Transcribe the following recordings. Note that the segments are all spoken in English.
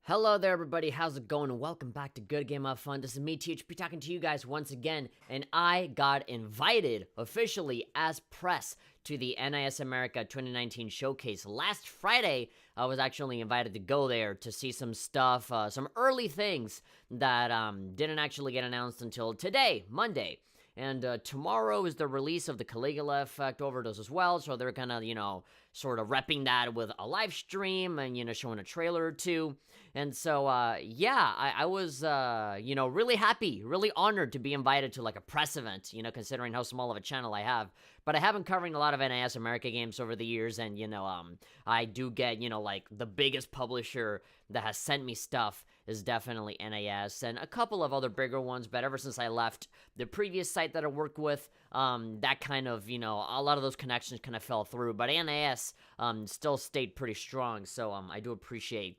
Hello there, everybody. How's it going? Welcome back to Good Game of Fun. This is me, THP, talking to you guys once again, and I got invited officially as press to the NIS America 2019 showcase. Last Friday, I was actually invited to go there to see some stuff, some early things that didn't actually get announced until today, Monday. And tomorrow is the release of the Caligula Effect overdose as well, so they're kind of, sort of repping that with a live stream and, showing a trailer or two. And so, I was, really happy, really honored to be invited to, like, a press event, considering how small of a channel I have. But I have been covering a lot of NIS America games over the years, and, I do get, like, the biggest publisher that has sent me stuff is definitely NIS, and a couple of other bigger ones, but ever since I left the previous site that I worked with, that kind of, a lot of those connections kind of fell through, but NIS still stayed pretty strong, so I do appreciate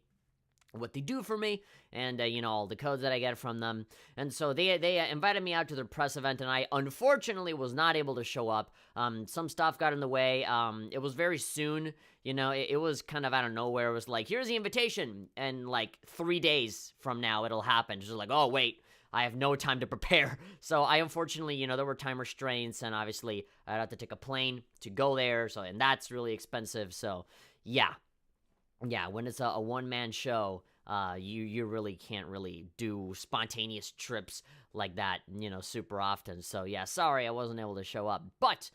what they do for me, and, all the codes that I get from them. And so they invited me out to their press event, and I unfortunately was not able to show up. Some stuff got in the way. It was very soon, it was kind of out of nowhere. It was like, here's the invitation, and like 3 days from now it'll happen. Just like, oh, wait, I have no time to prepare. So I unfortunately, there were time restraints, and obviously I'd have to take a plane to go there, and that's really expensive. So yeah, when it's a one-man show, you really can't really do spontaneous trips like that, super often. So yeah, sorry I wasn't able to show up. But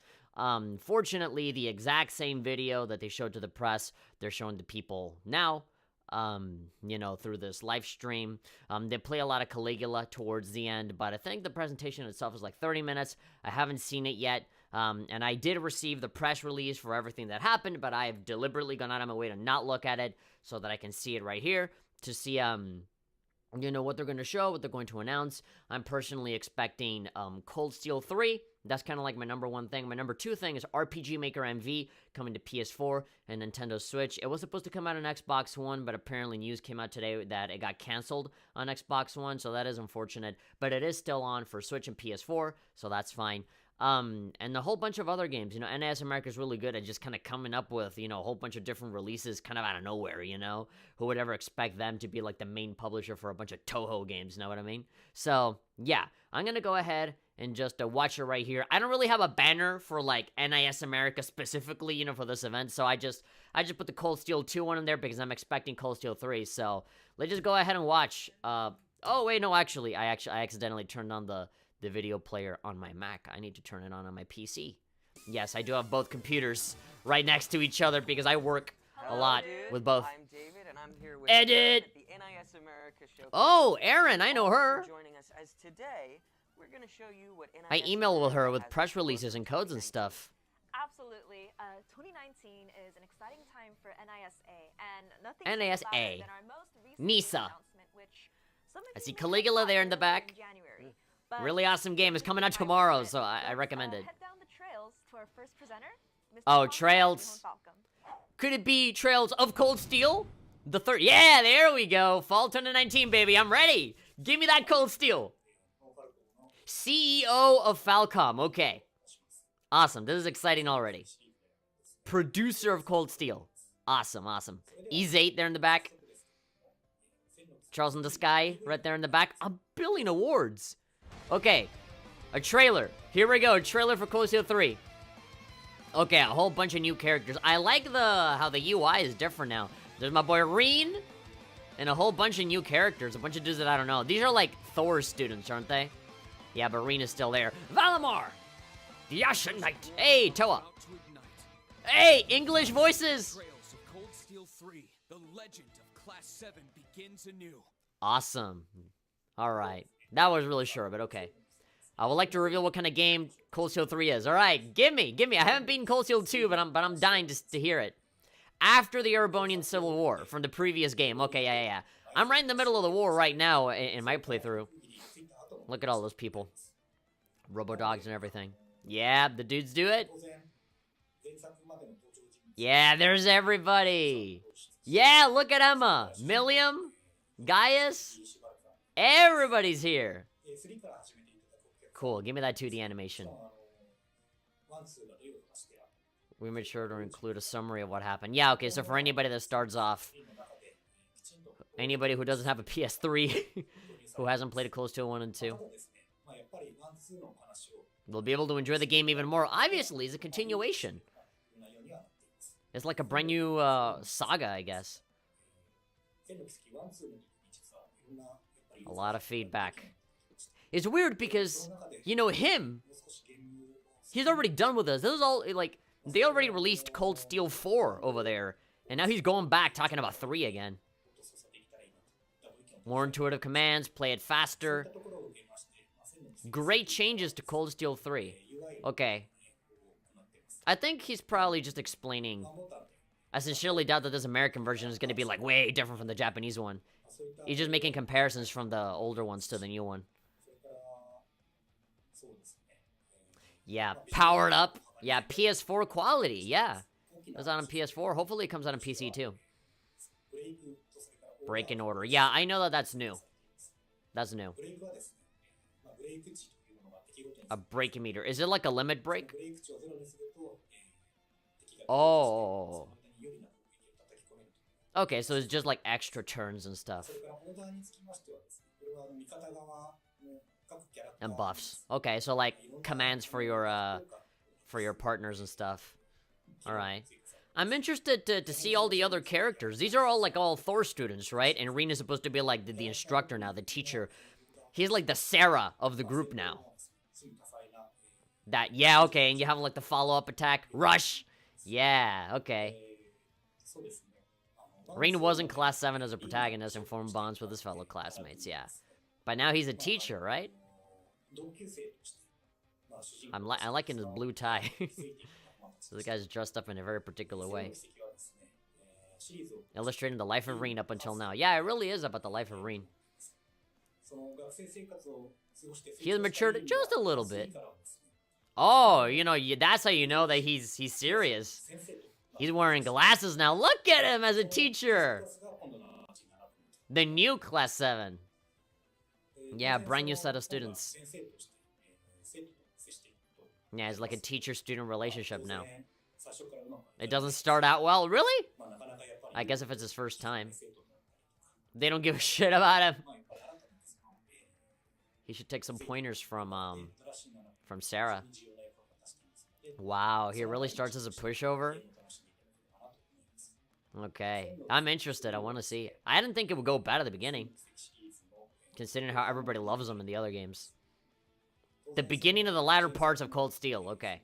fortunately, the exact same video that they showed to the press, they're showing to people now, through this live stream. They play a lot of Caligula towards the end, but I think the presentation itself is like 30 minutes. I haven't seen it yet. And I did receive the press release for everything that happened, but I have deliberately gone out of my way to not look at it so that I can see it right here to see, what they're going to show, what they're going to announce. I'm personally expecting, Cold Steel 3. That's kind of like my number one thing. My number two thing is RPG Maker MV coming to PS4 and Nintendo Switch. It was supposed to come out on Xbox One, but apparently news came out today that it got canceled on Xbox One, so that is unfortunate. But it is still on for Switch and PS4, so that's fine. And a whole bunch of other games, NIS America is really good at just kind of coming up with, a whole bunch of different releases kind of out of nowhere, who would ever expect them to be like the main publisher for a bunch of Toho games, know what I mean? So, yeah, I'm gonna go ahead and just watch it right here. I don't really have a banner for like NIS America specifically, for this event, so I just put the Cold Steel 2 one in there because I'm expecting Cold Steel 3, so let's just go ahead and watch. Oh, wait, no, actually, I accidentally turned on the video player on my Mac. I need to turn it on my PC. Yes, I do have both computers right next to each other because I work a lot with both. I'm David, and I'm here with Edit! at the NIS America Showcase. Oh, Erin, I know her. Joining us as today, we're going to show you what NIS I emailed with her with has press in store releases for and codes and 2019. stuff. Absolutely. 2019 is an exciting time for NISA, and nothing NISA. louder than our most recent NISA. announcement, which some of I you see may have Caligula there in the gotten back. in January. But Really awesome game. It's coming out tomorrow, so I recommend it. Head down the trails to our first presenter, Mr. Oh, Falcon, Trails. Falcon. Could it be Trails of Cold Steel? The third. Yeah, there we go. Fall 2019, baby. I'm ready. Give me that Cold Steel. CEO of Falcom. Okay. Awesome. This is exciting already. Producer of Cold Steel. Awesome, awesome. Ease8 there in the back. Charles in the Sky right there in the back. A billion awards. Okay. A trailer. Here we go. A trailer for Cold Steel 3. Okay, a whole bunch of new characters. I like how the UI is different now. There's my boy Reen. And a whole bunch of new characters. A bunch of dudes that I don't know. These are like Thor's students, aren't they? Yeah, but Reen is still there. Valimar! The Ashen Knight. Hey, Toa. Hey, English voices! Trails of Cold Steel 3, the legend of Class 7 begins anew. Awesome. Alright. That was really short, but okay. I would like to reveal what kind of game Cold Steel 3 is. Alright, give me. I haven't beaten Cold Steel 2, but I'm dying to hear it. After the Erebonian Civil War from the previous game. Okay, yeah. I'm right in the middle of the war right now in my playthrough. Look at all those people. Robo-dogs and everything. Yeah, the dudes do it. Yeah, there's everybody. Yeah, look at Emma. Milliam. Gaius. Everybody's here. Cool, give me that 2D animation. We made sure to include a summary of what happened. Yeah, okay, so for anybody that starts off Anybody who doesn't have a PS3, who hasn't played Cold Steel 1 and 2, will be able to enjoy the game even more. Obviously, it's a continuation. It's like a brand new saga, I guess. A lot of feedback. It's weird because, you know, he's already done with us. This is all, like, they already released Cold Steel 4 over there. And now he's going back talking about 3 again. More intuitive commands, play it faster. Great changes to Cold Steel 3. Okay. I think he's probably just explaining. I sincerely doubt that this American version is going to be, like, way different from the Japanese one. He's just making comparisons from the older ones to the new one. Yeah, powered up. Yeah, PS4 quality, yeah. It was out on PS4. Hopefully it comes out on PC, too. Break in order. Yeah, I know that that's new. That's new. A break meter. Is it like a limit break? Oh. Okay, so it's just like extra turns and stuff. And buffs. Okay, so like commands for your partners and stuff. Alright. I'm interested to see all the other characters. These are all Thor students, right? And Rina's supposed to be like the instructor now, the teacher. He's like the Sarah of the group now. Yeah, okay, and you have like the follow-up attack. Rush! Yeah, okay. Rin was in Class 7 as a protagonist and formed bonds with his fellow classmates, yeah. But now he's a teacher, right? I like in his blue tie. So the guy's dressed up in a very particular way. Illustrating the life of Rin up until now. Yeah, it really is about the life of Rin. He has matured just a little bit. Oh, you know, that's how you know that he's serious. He's wearing glasses now. Look at him as a teacher. The new Class 7. Yeah, brand new set of students. Yeah, it's like a teacher-student relationship now. It doesn't start out well. Really? I guess if it's his first time. They don't give a shit about him. He should take some pointers from Sarah. Wow, he really starts as a pushover? Okay. I'm interested. I want to see. I didn't think it would go bad at the beginning. Considering how everybody loves him in the other games. The beginning of the latter parts of Cold Steel. Okay.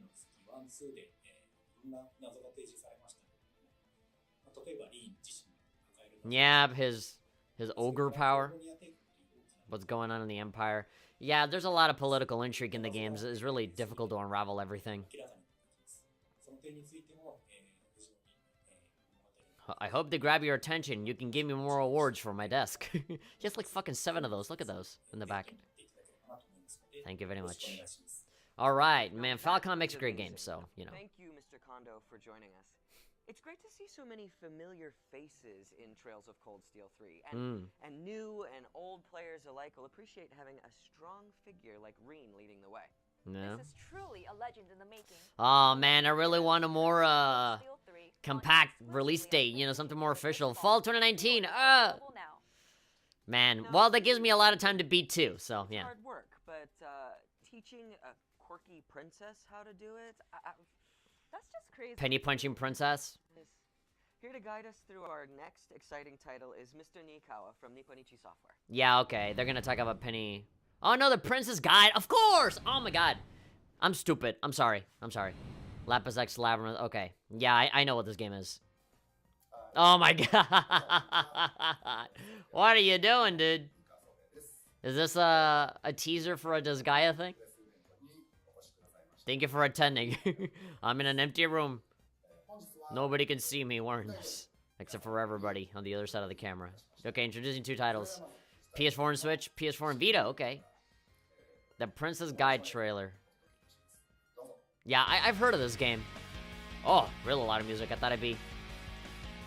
Yeah, his ogre power. What's going on in the Empire. Yeah, there's a lot of political intrigue in the games. It's really difficult to unravel everything. I hope they grab your attention. You can give me more awards for my desk. Just like fucking 7 of those. Look at those in the back. Thank you very much. Alright, man, Falcon makes great games, so, you know. Thank you, Mr. Kondo, for joining us. It's great to see so many familiar faces in Trails of Cold Steel 3. And new and old players alike will appreciate having a strong figure like Rin leading the way. Yeah. This is truly a legend in the making. Oh, man, I really want a more, compact release date, you know, something more official. Fall 2019, Man, well, that gives me a lot of time to beat too, so, yeah. Hard work, but teaching a quirky princess how to do it, that's just crazy. Penny punching princess? Here to guide us through our next exciting title is Mr. Nikawa from Nipponichi Software. Yeah, okay, they're gonna talk about Penny. Oh no, the Princess Guide, of course! Oh my god. I'm stupid, I'm sorry. Lapis X Labyrinth, okay. Yeah, I know what this game is. Oh my god. What are you doing, dude? Is this a teaser for a Disgaea thing? Thank you for attending. I'm in an empty room. Nobody can see me wearing this. Except for everybody on the other side of the camera. Okay, introducing 2 titles. PS4 and Switch, PS4 and Vita, okay. The Princess Guide trailer. Yeah, I've heard of this game. Oh, really a lot of music. I thought it'd be...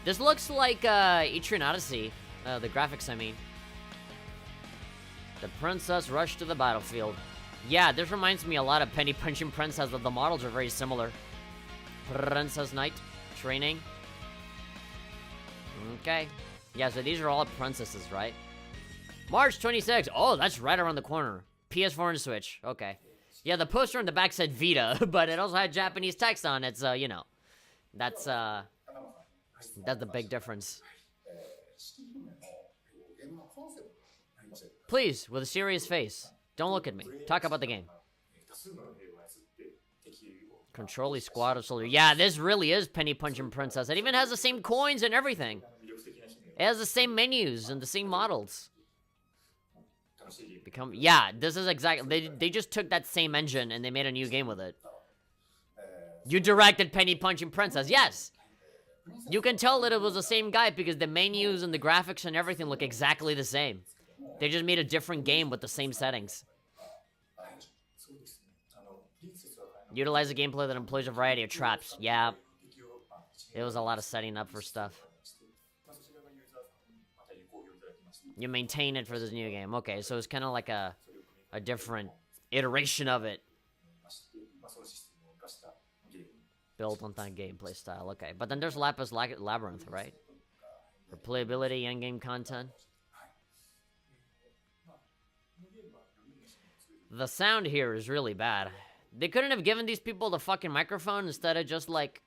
This looks like Etrian Odyssey. The graphics, I mean. The princess rushed to the battlefield. Yeah, this reminds me a lot of Penny Punching Princess. The models are very similar. Princess Knight. Training. Okay. Yeah, so these are all princesses, right? March 26th. Oh, that's right around the corner. PS4 and Switch. Okay. Yeah, the poster on the back said Vita, but it also had Japanese text on it, so, you know. That's the big difference. Please, with a serious face. Don't look at me. Talk about the game. Control a squad of soldiers. Yeah, this really is Penny Punching Princess. It even has the same coins and everything. It has the same menus and the same models. Yeah, this is exactly... They just took that same engine and they made a new game with it. You directed Penny Punching Princess. Yes! You can tell that it was the same guy because the menus and the graphics and everything look exactly the same. They just made a different game with the same settings. Utilize a gameplay that employs a variety of traps. Yeah. It was a lot of setting up for stuff. You maintain it for this new game. Okay, so it's kind of like a different iteration of it. Built on that gameplay style. Okay, but then there's Lapis Labyrinth, right? For playability, endgame content. The sound here is really bad. They couldn't have given these people the fucking microphone instead of just, like,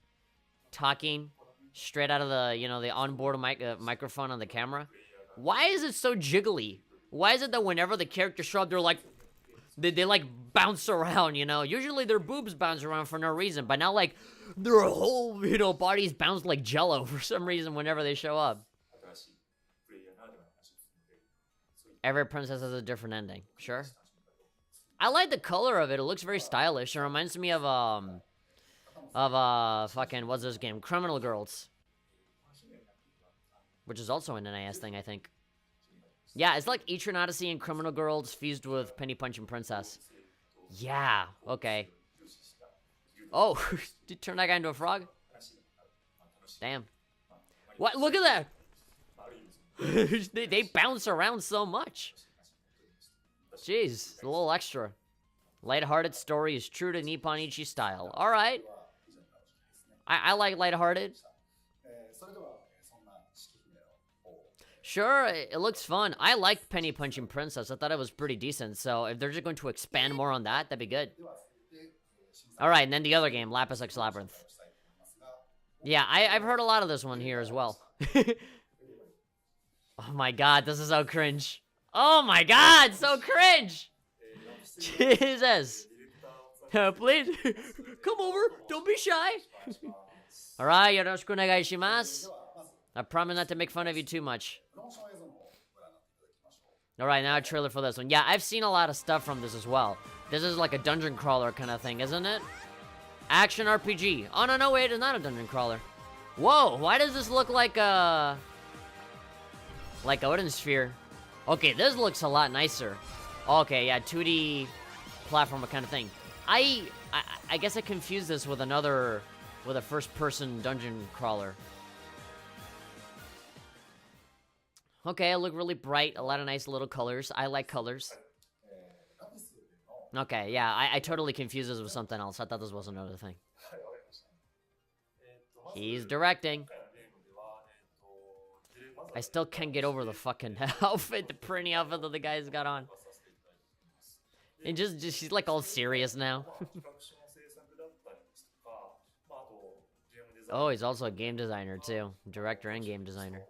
talking straight out of the, you know, the onboard microphone on the camera. Why is it so jiggly? Why is it that whenever the characters show up, they're like, they like, bounce around, you know? Usually their boobs bounce around for no reason, but now, like, their whole, you know, bodies bounce like jello for some reason whenever they show up. Every princess has a different ending. Sure. I like the color of it. It looks very stylish. It reminds me of fucking, what's this game? Criminal Girls. Which is also an NIS thing, I think. Yeah, it's like Etrian Odyssey and Criminal Girls fused with Penny Punching Princess. Yeah, okay. Oh, did you turn that guy into a frog? Damn. What? Look at that! they bounce around so much. Jeez, a little extra. Lighthearted story is true to Nippon Ichi style. Alright. I like lighthearted. Sure, it looks fun. I liked Penny Punching Princess. I thought it was pretty decent. So if they're just going to expand more on that, that'd be good. Alright, and then the other game, Lapis X Labyrinth. Yeah, I've heard a lot of this one here as well. Oh my god, this is so cringe. Oh my god, so cringe! Jesus. Please, come over. Don't be shy. Alright, yoroshiku onegai shimasu. I promise not to make fun of you too much. Alright, now a trailer for this one. Yeah, I've seen a lot of stuff from this as well. This is like a dungeon crawler kind of thing, isn't it? Action RPG. Oh, no, wait, it's not a dungeon crawler. Whoa, why does this look like Odin Sphere? Okay, this looks a lot nicer. Okay, yeah, 2D platformer kind of thing. I guess I confused this with a first-person dungeon crawler. Okay, I look really bright, a lot of nice little colors. I like colors. Okay, yeah, I totally confused this with something else. I thought this was another thing. He's directing. I still can't get over the fucking outfit, the pretty outfit that the guy's got on. And just she's like all serious now. Oh, he's also a game designer too. Director and game designer.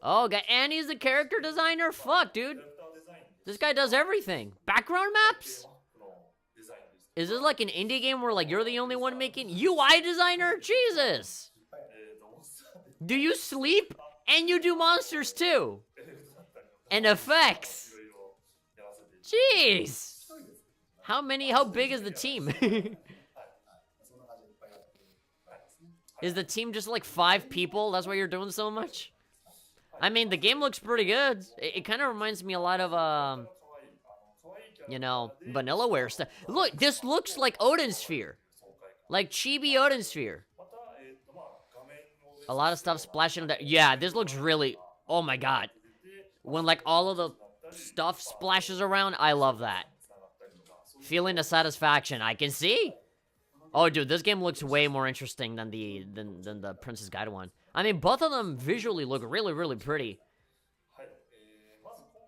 Oh, and he's the character designer? Fuck, dude. This guy does everything. Background maps? Is this like an indie game where like you're the only one making UI designer? Jesus. Do you sleep? And you do monsters too. And effects. Jeez. How big is the team? Is the team just like 5 people? That's why you're doing so much? I mean, the game looks pretty good. It kind of reminds me a lot of, you know, Vanillaware stuff. Look, this looks like Odin Sphere. Like Chibi Odin Sphere. A lot of stuff splashing. Yeah, this looks really... Oh my god. When, like, all of the stuff splashes around, I love that. Feeling the satisfaction. I can see. Oh, dude, this game looks way more interesting than the Princess Guide one. I mean, both of them visually look really, really pretty.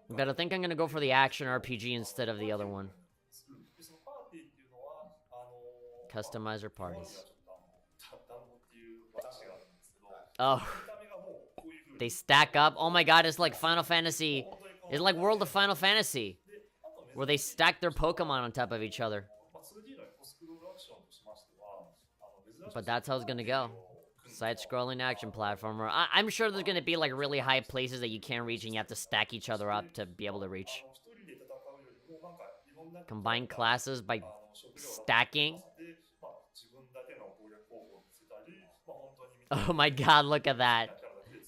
But I think I'm gonna go for the action RPG instead of the other one. Customizer parties. Oh. They stack up. Oh my god, it's like Final Fantasy. It's like World of Final Fantasy. Where they stack their Pokemon on top of each other. But that's how it's gonna go. Side-scrolling action platformer. I'm sure there's gonna be like really high places that you can't reach and you have to stack each other up to be able to reach. Combine classes by stacking. Oh my god, look at that.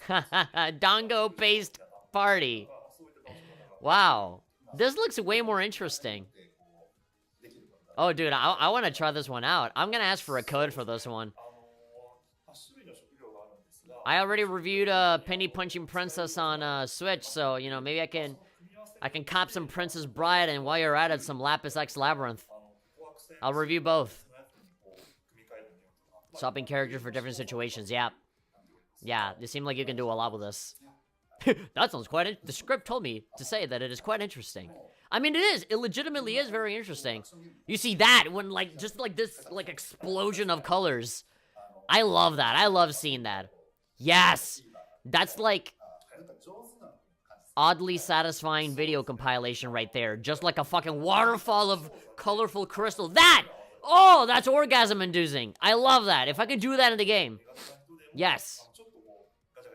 Dongo-based party. Wow. This looks way more interesting. Oh, dude, I want to try this one out. I'm gonna ask for a code for this one. I already reviewed Penny Punching Princess on Switch, so, you know, maybe I can cop some Princess Bride, and while you're at it, some Lapis X Labyrinth. I'll review both. Swapping characters for different situations, yeah. Yeah, it seems like you can do a lot with this. That sounds quite... The script told me to say that it is quite interesting. I mean, it is. It legitimately is very interesting. You see that when, like, just like this, like, explosion of colors. I love that. I love seeing that. Yes! That's, like, oddly satisfying video compilation right there. Just like a fucking waterfall of colorful crystal. That! Oh, that's orgasm-inducing. I love that. If I could do that in the game. Yes.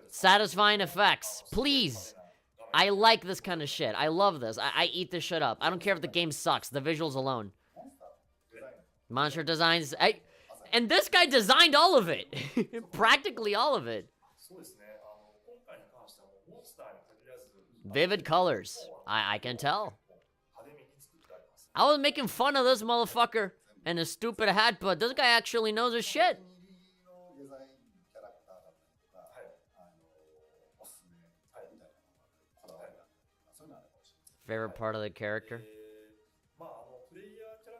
Satisfying effects. Please. I like this kind of shit. I love this. I eat this shit up. I don't care if the game sucks. The visuals alone. Monster designs. And this guy designed all of it. Practically all of it. Vivid colors. I can tell. I was making fun of this motherfucker and his stupid hat, but this guy actually knows his shit. Favorite part of the character?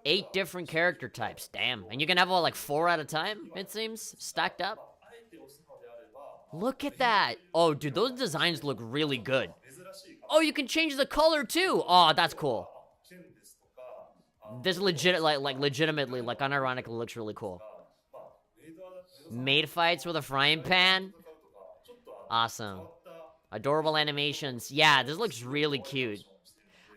8 different character types. Damn. And you can have, what, like 4 at a time, it seems? Stacked up? Look at that. Oh, dude, those designs look really good. Oh, you can change the color, too. Oh, that's cool. This legitimately, like, unironically looks really cool. Maid fights with a frying pan? Awesome. Adorable animations. Yeah, this looks really cute.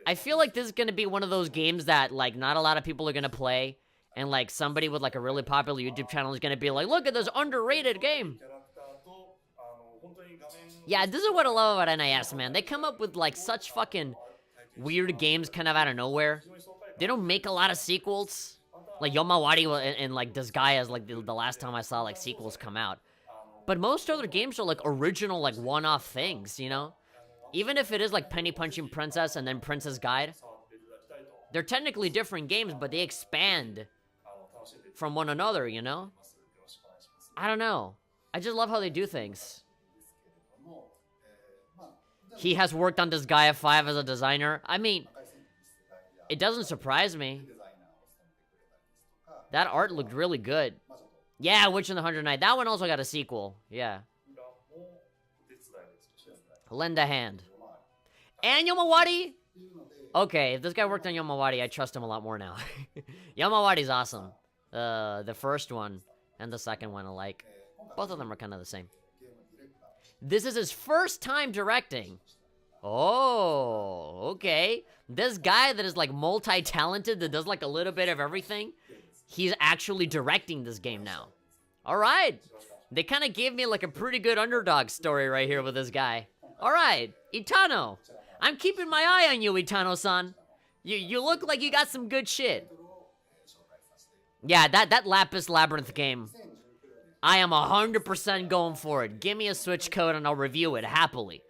I feel like this is gonna be one of those games that, like, not a lot of people are gonna play, and, like, somebody with, like, a really popular YouTube channel is gonna be like, look at this underrated game! Yeah, this is what I love about NIS, man. They come up with, like, such fucking weird games kind of out of nowhere. They don't make a lot of sequels. Like, Yomawari and like, Disgaea is, like, the last time I saw, like, sequels come out. But most other games are, like, original, like, one-off things, you know? Even if it is like Penny Punching Princess and then Princess Guide, they're technically different games, but they expand from one another, you know? I don't know. I just love how they do things. He has worked on Disgaea 5 as a designer. I mean, it doesn't surprise me. That art looked really good. Yeah, Witch in the 100 Night. That one also got a sequel. Yeah. Lend a hand. And Yomawari? Okay, if this guy worked on Yomawari, I trust him a lot more now. Yomawari's awesome. The first one and the second one alike. Both of them are kind of the same. This is his first time directing. Oh, okay. This guy that is like multi-talented, that does like a little bit of everything, he's actually directing this game now. Alright. They kind of gave me like a pretty good underdog story right here with this guy. Alright, Itano. I'm keeping my eye on you, Itano-san. You look like you got some good shit. Yeah, that Lapis Labyrinth game, I am 100% going for it. Give me a Switch code and I'll review it happily.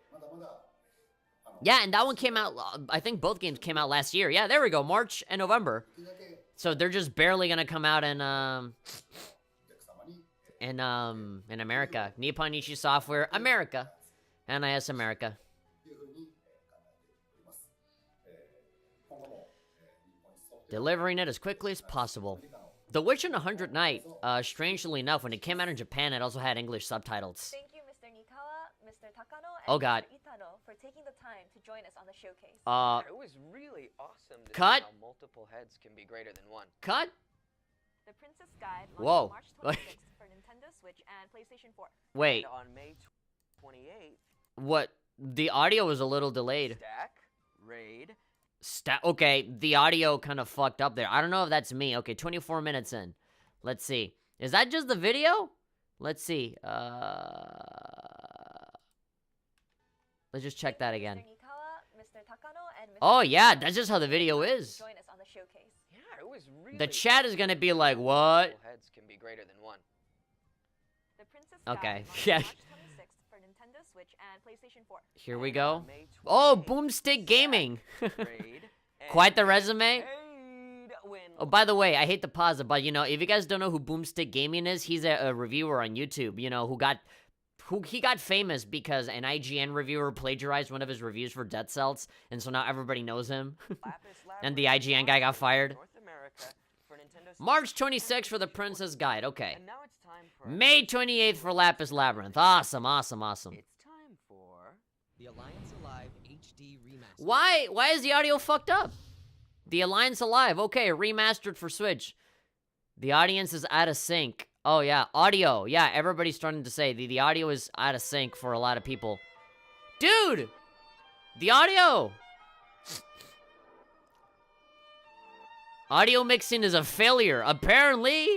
Yeah, and that one came out, I think both games came out last year. Yeah, there we go, March and November. So they're just barely gonna come out in America. Nippon Ichi Software, America. NIS America. Delivering it as quickly as possible. The Witch in 100 Night, strangely enough, when it came out in Japan, it also had English subtitles. Thank you, Takano and Oh, God. Mr. Itano for taking the time to join us on the showcase. It was really awesome to Cut. see how multiple heads can be greater than one. Cut. The Princess Guide Whoa. launched March 26th for Nintendo Switch and PlayStation 4. Wait. And on May 28th, What? The audio was a little delayed. Stack, Raid, Okay, the audio kind of fucked up there. I don't know if that's me. Okay, 24 minutes in. Let's see. Is that just the video? Let's see. Let's just check that again. Mr. Nikawa, Mr. Takano, and Mr. Oh, yeah, Itano that's just how the video is. join us on the showcase. yeah, it was really The chat is gonna be like, awesome. what? Multiple heads can be greater than one. The Princess Okay, Guide launched yeah. March 26th for Nintendo Switch and PlayStation 4. Here we And go. on May Oh, 28th, Boomstick Gaming. Raid, Quite the and resume. Raid win. Oh, by the way, I hate to pause it, but you know, if you guys don't know who Boomstick Gaming is, he's a reviewer on YouTube. You know, he got famous because an IGN reviewer plagiarized one of his reviews for Dead Cells, and so now everybody knows him. Lapis And the Labyrinth IGN guy got launched in fired. North America for Nintendo Switch March 26th for the Princess Guide. Okay. And now it's time for May 28th for Lapis Labyrinth. Awesome, awesome, awesome. It's time for The Alliance Alive HD Remaster. Why is the audio fucked up? The Alliance Alive. Okay, remastered for Switch. The audience is out of sync. Oh, yeah. Audio. Yeah, everybody's starting to say the audio is out of sync for a lot of people. Dude! The audio! Audio mixing is a failure, apparently.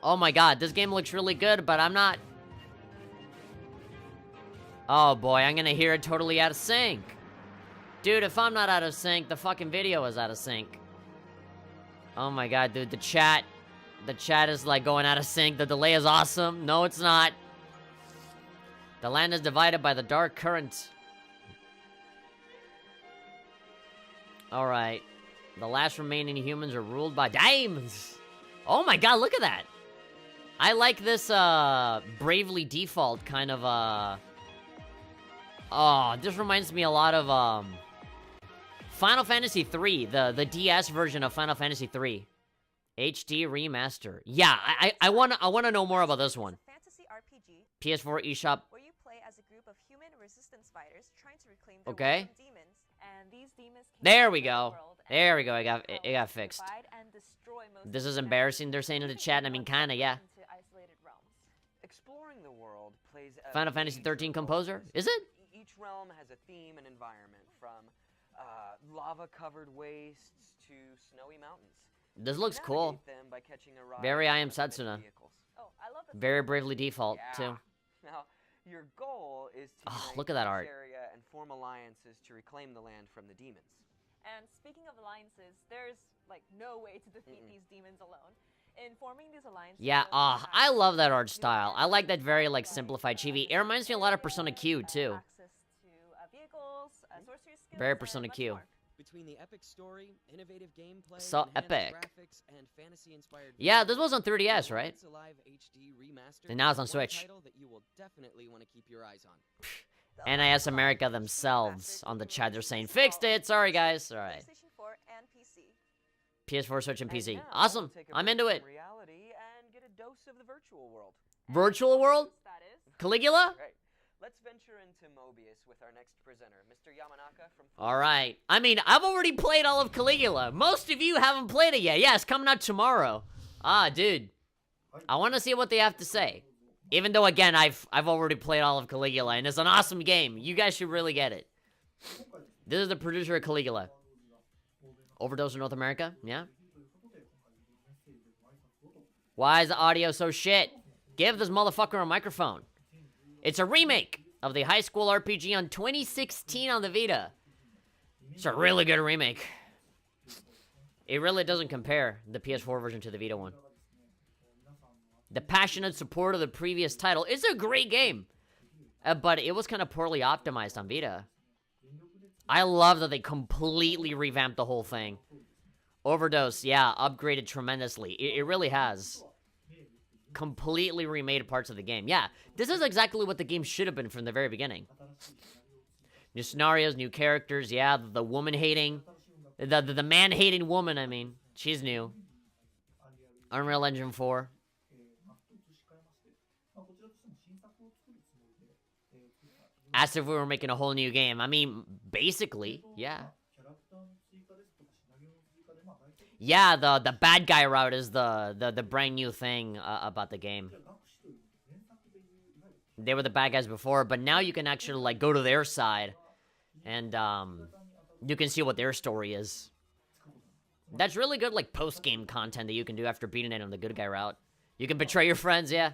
Oh my god, this game looks really good, but I'm not... Oh boy, I'm gonna hear it totally out of sync. Dude, if I'm not out of sync, the fucking video is out of sync. Oh my god, dude, the chat is like going out of sync. The delay is awesome. No, it's not. The land is divided by the dark current. Alright. The last remaining humans are ruled by diamonds. Oh my god, look at that. I like this, Bravely Default kind of, Oh, this reminds me a lot of, Final Fantasy III, the DS version of Final Fantasy III. HD Remaster. Yeah, I wanna know more about this one. It's a fantasy RPG PS4 eShop. where you play as a group of human resistance fighters trying to reclaim their Okay. world from demons. And these demons came There into we the go. world and There we go. conquer It got fixed. divide and destroy most This of is the embarrassing. planet, They're saying in the leaving chat. I mean, everyone kinda, yeah. into isolated realms. exploring the world plays a Final Fantasy major 13 role in composer? this. Is it? Each realm has a theme and environment, from lava-covered wastes to snowy mountains. This looks You cool. navigate them by catching a ride Very I Am on limited Setsuna. vehicles. Oh, I love the Very Bravely Default, Yeah. too. Now, your goal is to Oh, unite look at that each art. area and form alliances to reclaim the land from the demons. And speaking of alliances, there's like no way to defeat these demons alone. In forming these alliances, Yeah, you'll have I love that art new style. I like that very, like, like, simplified chibi. It reminds me a lot of Persona Q, too. Access to vehicles, sorcery skills, Very and Persona much Q. more. Between the epic story, innovative gameplay, So enhanced epic. graphics, and fantasy-inspired Yeah, visuals, this was on 3DS, The right? Alliance Alive HD Remaster And now it's is on one Switch. title that you will definitely want to keep your eyes on. The NIS Alliance America Alive themselves HD on the Remastered chat, they're is saying, released fixed on it. Sorry, guys. All right. PlayStation 4 and PC. PS4, Switch, and PC. now Awesome. we'll take a I'm break into from it. Reality and get a dose of the virtual world. Virtual world? That is. Caligula? Right. Let's venture into Mobius with our next presenter, Mr. Yamanaka from. All right. I mean, I've already played all of Caligula. Most of you haven't played it yet. Yeah, it's coming out tomorrow. Ah, dude. I want to see what they have to say. Even though, again, I've already played all of Caligula, and it's an awesome game. You guys should really get it. This is the producer of Caligula. Overdose in North America? Yeah. Why is the audio so shit? Give this motherfucker a microphone. It's a remake of the high school RPG on 2016 on the Vita. It's a really good remake. It really doesn't compare the PS4 version to the Vita one. The passionate support of the previous title. It's a great game. But it was kind of poorly optimized on Vita. I love that they completely revamped the whole thing. Overdose, yeah, upgraded tremendously. It really has. Completely remade parts of the game. Yeah, this is exactly what the game should have been from the very beginning. New scenarios, new characters, yeah, the woman-hating. The man-hating woman, I mean. She's new. Unreal Engine 4. As if we were making a whole new game. I mean, basically, yeah. Yeah, the bad guy route is the brand new thing about the game. They were the bad guys before, but now you can actually like go to their side, and you can see what their story is. That's really good, like post-game content that you can do after beating it on the good guy route. You can betray your friends, yeah.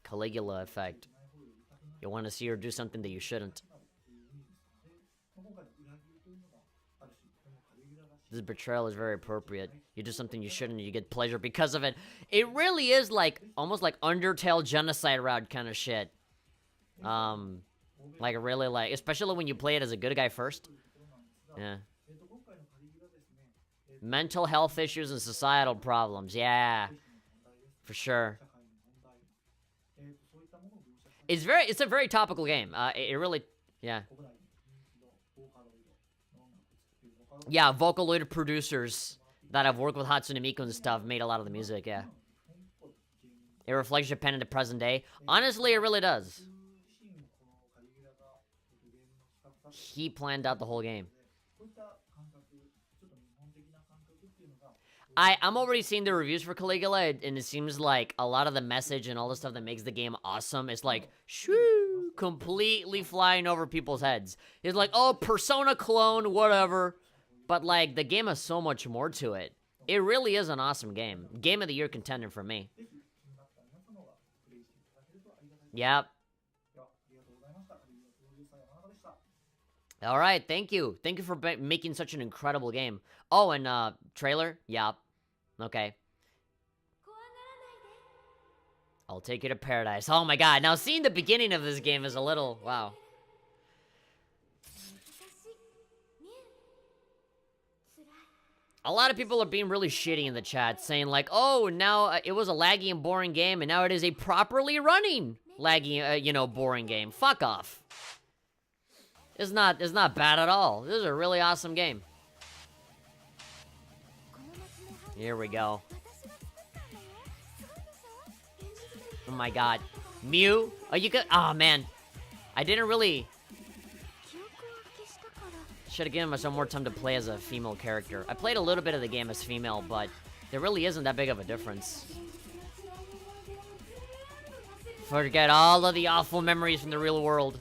Caligula effect. You want to see her do something that you shouldn't. This betrayal is very appropriate. You do something you shouldn't, you get pleasure because of it. It really is like, almost like Undertale genocide route kind of shit. Like really like, especially when you play it as a good guy first. Yeah. Mental health issues and societal problems, yeah. For sure. It's a very topical game. It really, yeah. Yeah, Vocaloid producers that have worked with Hatsune Miku and stuff made a lot of the music, yeah. It reflects Japan in the present day. Honestly, it really does. He planned out the whole game. I'm already seeing the reviews for Caligula, and it seems like a lot of the message and all the stuff that makes the game awesome is like, shoo, completely flying over people's heads. It's like, oh, Persona clone, whatever. But, like, the game has so much more to it. It really is an awesome game. Game of the Year contender for me. Yep. Alright, thank you. Thank you for making such an incredible game. Oh, and, trailer? Yep. Okay. I'll take you to paradise. Oh my god, now seeing the beginning of this game is a little... Wow. A lot of people are being really shitty in the chat, saying like, oh, now it was a laggy and boring game, and now it is a properly running laggy, boring game. Fuck off. It's not bad at all. This is a really awesome game. Here we go. Oh my god. Mew? Oh, you could... Oh, man. I didn't really... Should have given myself more time to play as a female character. I played a little bit of the game as female, but there really isn't that big of a difference. Forget all of the awful memories from the real world.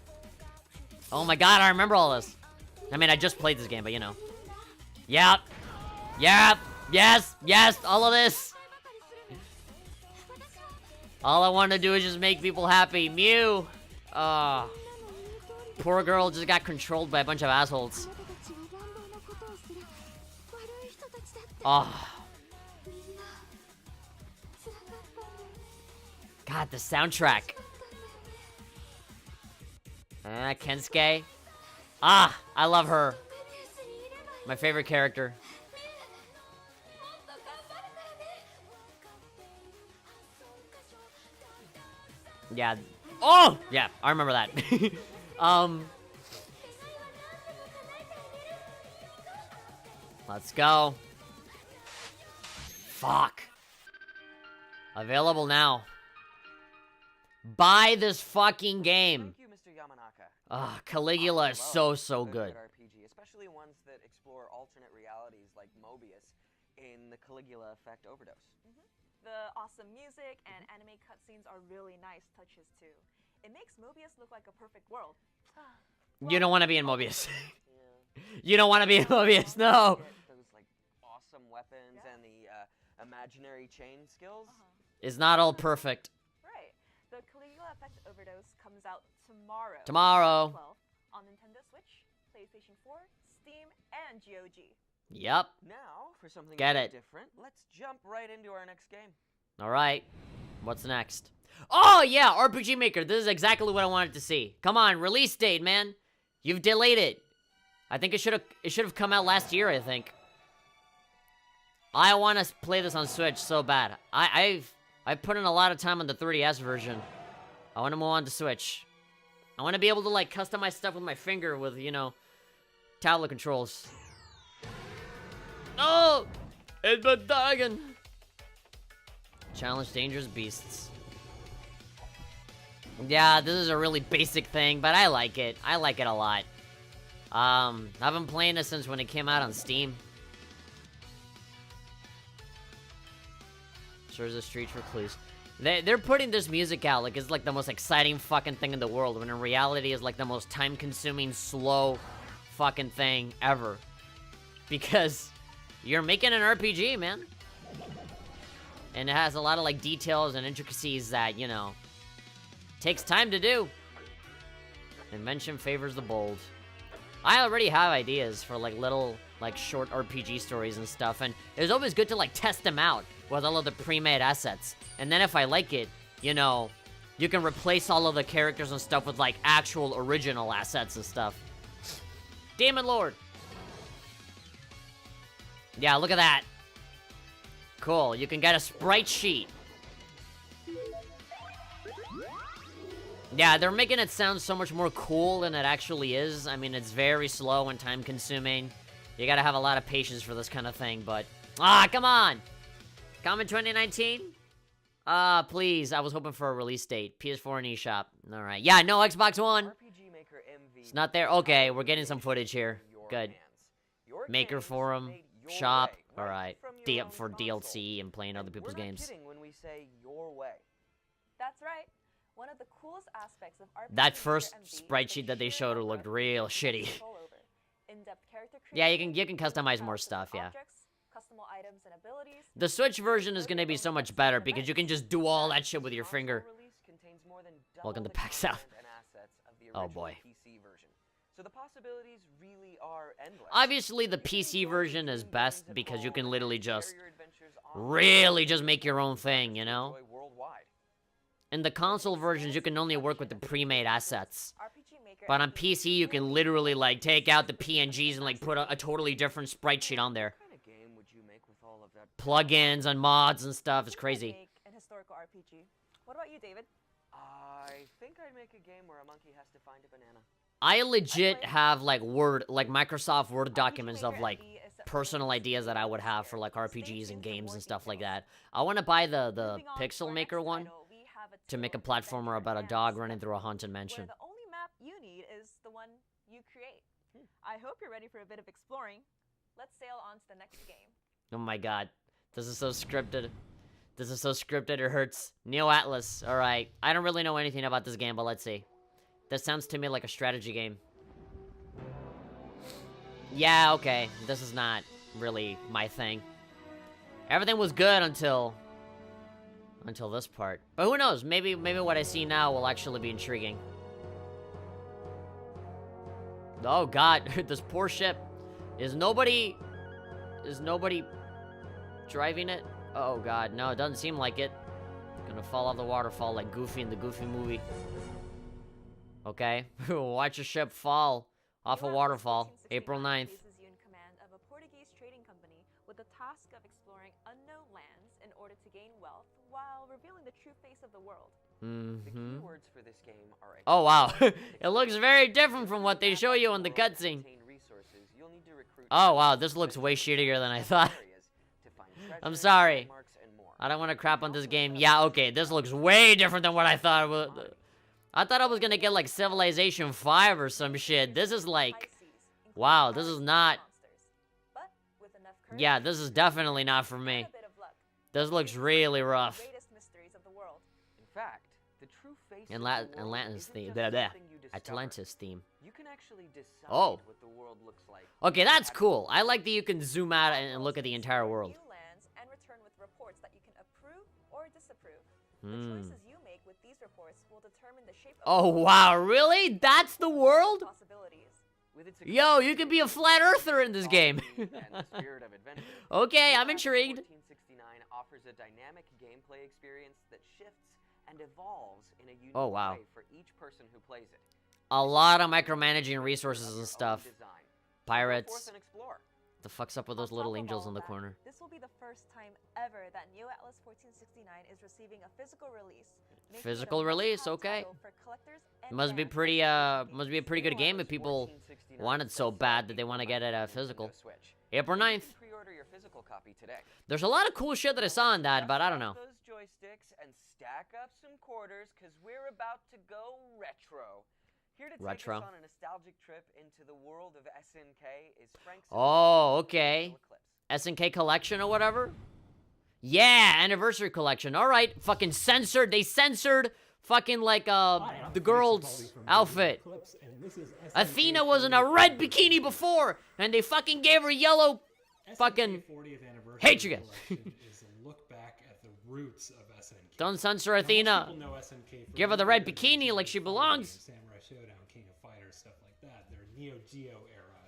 Oh my god, I remember all this. I mean, I just played this game, but you know. Yep. Yep. Yes. Yes. All of this. All I want to do is just make people happy. Mew. Poor girl just got controlled by a bunch of assholes. Oh. God, the soundtrack. Kensuke. Ah, I love her. My favorite character. Yeah. Oh! Yeah, I remember that. Let's go. Fuck. Available now. Buy this fucking game. Thank you, Mr. Yamanaka. Caligula is so good. RPG, especially ones that explore alternate realities like Mobius in the Caligula Effect Overdose. The awesome music and anime cutscenes are really nice touches too. It makes Mobius look like a perfect world. You don't want to be in Mobius. You don't want to be in Mobius, no. Those like awesome weapons and the imaginary chain skills. It's not all perfect. Right. The Caligula Effect Overdose comes out tomorrow. Tomorrow. 12 on Nintendo Switch, PlayStation 4, Steam, and GOG. Yep. Now, for something different, let's jump right into our next game. Alright. What's next? Oh, yeah, RPG Maker. This is exactly what I wanted to see. Come on, release date, man. You've delayed it. I think it should have come out last year, I think. I want to play this on Switch so bad. I've put in a lot of time on the 3DS version. I want to move on to Switch. I want to be able to, like, customize stuff with my finger with, tablet controls. Oh! It's the dragon! Challenge dangerous beasts. Yeah, this is a really basic thing, but I like it. I like it a lot. I've been playing it since when it came out on Steam. Search the streets for clues. They're putting this music out like it's like the most exciting fucking thing in the world, when in reality it's like the most time-consuming, slow fucking thing ever. Because you're making an RPG, man. And it has a lot of like details and intricacies that, you know, takes time to do. Invention favors the bold. I already have ideas for like little like short RPG stories and stuff, and it's always good to like test them out with all of the pre-made assets. And then if I like it, you know, you can replace all of the characters and stuff with like actual original assets and stuff. Demon Lord. Yeah, look at that. Cool, you can get a sprite sheet. Yeah, they're making it sound so much more cool than it actually is. I mean, it's very slow and time-consuming. You gotta have a lot of patience for this kind of thing, but... Ah, come on! Come in 2019? Please. I was hoping for a release date. PS4 and eShop. Alright. Yeah, no Xbox One! RPG Maker MV It's not there. Okay, we're getting some footage here. Good. Your Maker games Forum. made your Shop. way, right Alright. from your own For console. DLC and playing other people's We're not games. kidding when we say your way. That's right. One of the coolest aspects of RPG That Maker first MV sprite is sheet the that they sheer showed number looked of real features you shitty. can control over. In-depth character Yeah, you creation, can customize more thousands stuff, of yeah. objects, customable items and abilities. The Switch version is gonna be so much better because you can just do all that shit with your Console finger. release contains more than Welcome double to the PAX South. content and assets of the Oh, original boy. PC version. So the possibilities really are endless. Obviously, the You can PC enjoy version is Doom best games at because you home can and literally share just your adventures online. really just make your own thing, you know? Enjoy worldwide. In the console versions, you can only work with the pre-made assets. RPG Maker But on MV PC, you can literally, like, take out the PNGs and, like, put a totally different sprite sheet on there. What kind of game would you make with all of that? Plugins and mods and stuff. It's Who would crazy. make an historical RPG? What about you, David? I think I'd make a game where a monkey has to find a banana. I legit have, like, Microsoft Word RPG documents of, Maker like, MV is set for personal release ideas that I would next have year. for, like, Stay RPGs tuned and for games more and stuff like details. that. I want to buy the Moving on to Pixel our Maker next one title, we have a to make a tool platformer that about a can dog enhance running through a haunted where mansion. the only map you need is the one you create. I hope you're ready for a bit of exploring. Let's sail on to the next game. Oh my god. This is so scripted. This is so scripted, it hurts. Neo Atlas. Alright. I don't really know anything about this game, but let's see. This sounds to me like a strategy game. Yeah, okay. This is not really my thing. Everything was good until this part. But who knows? Maybe what I see now will actually be intriguing. Oh god, this poor ship. Is nobody driving it? Oh god, no, it doesn't seem like it. Gonna fall off the waterfall like Goofy in the Goofy movie. Okay, watch your ship fall off a New waterfall, Atlas April 1469 9th. places you in command of a Portuguese trading company with the task of exploring unknown lands in order to gain wealth while revealing the true face of the world. The Mm-hmm. keywords for this game are Oh wow, it looks very different from what they show you in the cutscene. Oh wow, this looks way shittier than I thought. I'm sorry. I don't want to crap on this game. Yeah, okay, this looks way different than what I thought it would. I thought I was gonna get like Civilization 5 or some shit. This is like, wow, this is not. Yeah, this is definitely not for me. This looks really rough. In fact, the true face And of the world Atlantis isn't theme. just Blah, blah. something you discover. Atlantis theme. You can actually decide Oh. what the world looks like. Okay, that's cool. I like that you can zoom out and look at the entire world. New lands and return with reports that you can approve or disapprove. The Hmm. choices you make with these reports will determine the shape of Oh the world wow, really? That's the world? possibilities. With its Yo, you can be a flat earther in this game. and the spirit of adventure, Okay, I'm New Atlas intrigued. 1469 offers a dynamic gameplay experience that shifts and evolves in a unique Oh, wow. way for each person who plays it. A lot of micromanaging resources Of and your own stuff. design. So go Pirates. forth and explore. The fuck's up with those On little top of angels all in the that, corner? This will be the first time ever that Neo Atlas 1469 is receiving a physical release. making it a Physical release, must-have okay. title for collectors and Must be fans of pretty RPG must be a games. pretty good New game if Atlas people 1469 want it so sells bad that they want to get it on physical. Nintendo Switch. April You 9th. can pre-order your physical copy today. There's a lot of cool shit that I saw in that, but I don't know. Those joysticks and stack up some quarters, because we're about to go retro. Here to take Retro. us on a nostalgic trip into the world of SNK is Frank. Oh, okay. SNK collection or whatever? Yeah, anniversary collection. All right, fucking censored. They censored fucking like the girl's outfit. Athena was in a red bikini before, and they fucking gave her yellow fucking. Hate you guys. Is a look back at the roots of SNK. Don't censor Athena. People know SNK for Give her the red years bikini as like she fighting belongs. games, Samurai Showdown, King of Fighters, stuff like that. Their Neo Geo era,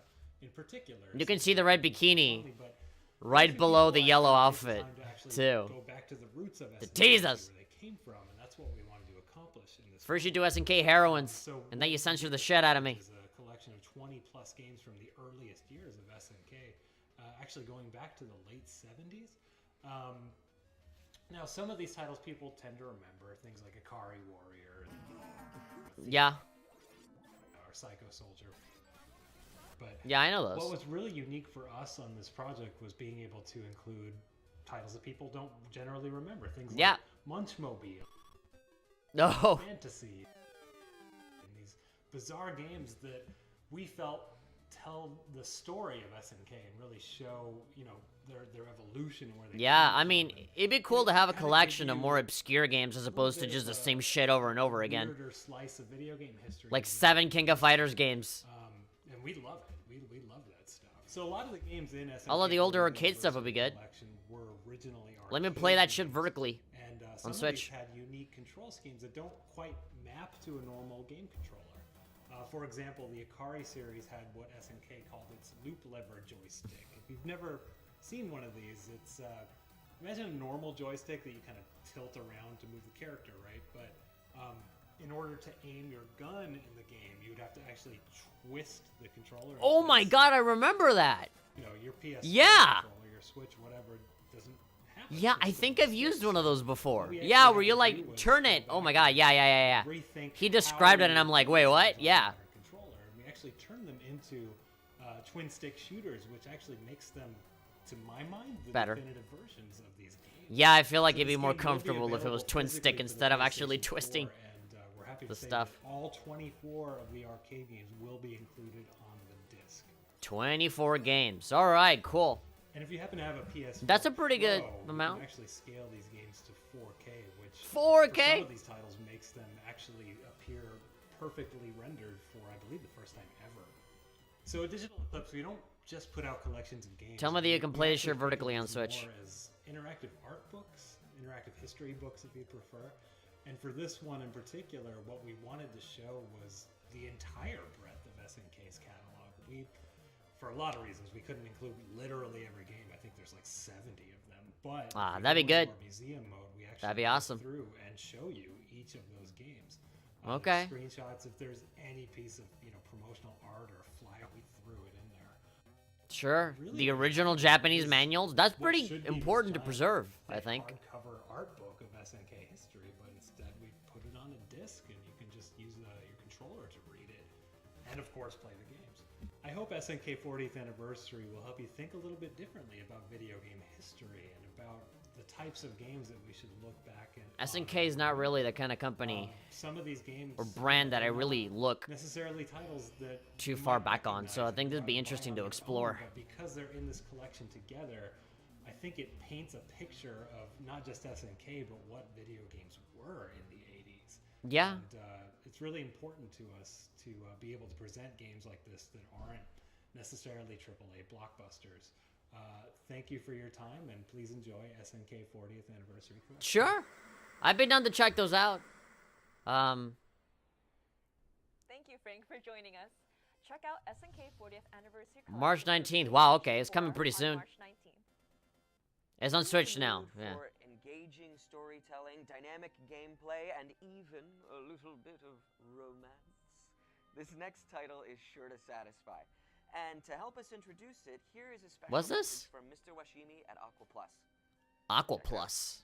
in particular. You can see the red bikini But right below the yellow outfit, too. Go back to the roots of To SNK, tease us. where they came from, and that's what we wanted to accomplish in this. First you do SNK heroines, So and then you what censor we the did shit out of me. is a collection of 20 plus games from the earliest years of SNK, actually going back to the late 70s. Now, some of these titles people tend to remember, things like Ikari Warrior Yeah. or Psycho Soldier. But Yeah, I know what those. was really unique for us on this project was being able to include titles that people don't generally remember. Things Yeah. like Munchmobile, No. Fantasy, and these bizarre games that we felt tell the story of SNK and really show, you know, their evolution and where they Yeah, came I from. mean, And it'd be cool to have a kinda give collection of you more obscure games as a opposed to bit just of the a same shit over and over again. weirder slice of video game history. Like than 7 King of Fighters games. and we love it. We love that stuff. So a lot of the games in SNK All of the older 48 arcade stuff would be good. collection were originally Let me arcade play that shit games. vertically. And some on of these Switch. had unique control schemes that don't quite map to a normal game controller. For example, the Ikari series had what SNK called its loop lever joystick. If you've never seen one of these, it's imagine a normal joystick that you kind of tilt around to move the character, right? But in order to aim your gun in the game, you'd have to actually twist the controller. Oh like my this. god, I remember that. You know, your PS4 Yeah. controller, your Switch, whatever, doesn't have a Yeah, I twist think of I've the used switch. one of those before. What we Yeah, actually where had you to do like was turn go it. Oh back my god, and yeah. rethink He how described it and you I'm like, put wait, these what? controls Yeah. on your controller. And we actually turned them into twin stick shooters, which actually makes them, to my mind, the Better. definitive versions of these games. Yeah, I feel like So it'd be this more game will be comfortable if it was available twin physically stick for the instead of actually PlayStation 4, twisting. And we're happy the to say stuff. that all 24 of the arcade games will be included on the disc. 24 games. All right, cool. And if you happen to have a PS4 That's a pretty good Pro, amount. You can actually scale these games to 4K, which 4K? for some of these titles makes them actually appear perfectly rendered for, I believe, the first time ever. So a digital Eclipse, we don't just put out collections of games. Tell me that you can We play this actually shit vertically think on of these Switch. more as interactive art books, interactive history books if you prefer. And for this one in particular, what we wanted to show was the entire breadth of SNK's catalog. For a lot of reasons, we couldn't include literally every game. I think there's like 70 of them. But if you that'd be go into good. our museum mode, we actually That'd be go awesome. through and show you each of those games. Okay. Screenshots. If there's any piece of promotional art or flyer, we threw it in there. Sure. Really The original Japanese is manuals. That's what pretty should be important to designed, preserve, I that think. hardcover art book of SNK history, but instead we put it on a disc, and you can just use your controller to read it, and of course play the games. I hope SNK 40th Anniversary will help you think a little bit differently about video game history and about the types of games that we should look back and SNK is not really the kind of company some of these games or brand that I are not really look necessarily titles that too you far might back on, so I recognize think and this would be buy interesting on to your explore. own, but because they're in this collection together, I think it paints a picture of not just SNK, but what video games were in the 80s. Yeah. And it's really important to us to be able to present games like this that aren't necessarily AAA blockbusters. Thank you for your time, and please enjoy SNK 40th Anniversary Collection. Sure. I've been down to check those out. Thank you, Frank, for joining us. Check out SNK 40th Anniversary Collection March for 19th. Wow, okay, it's 4 coming pretty on soon. March 19th. It's on Switch In the now. mood Yeah. For engaging storytelling, dynamic gameplay, and even a little bit of romance, this next title is sure to satisfy. And to help us introduce it, here is a special What's message this? from Mr. Washimi at Aqua Plus. Aqua Plus.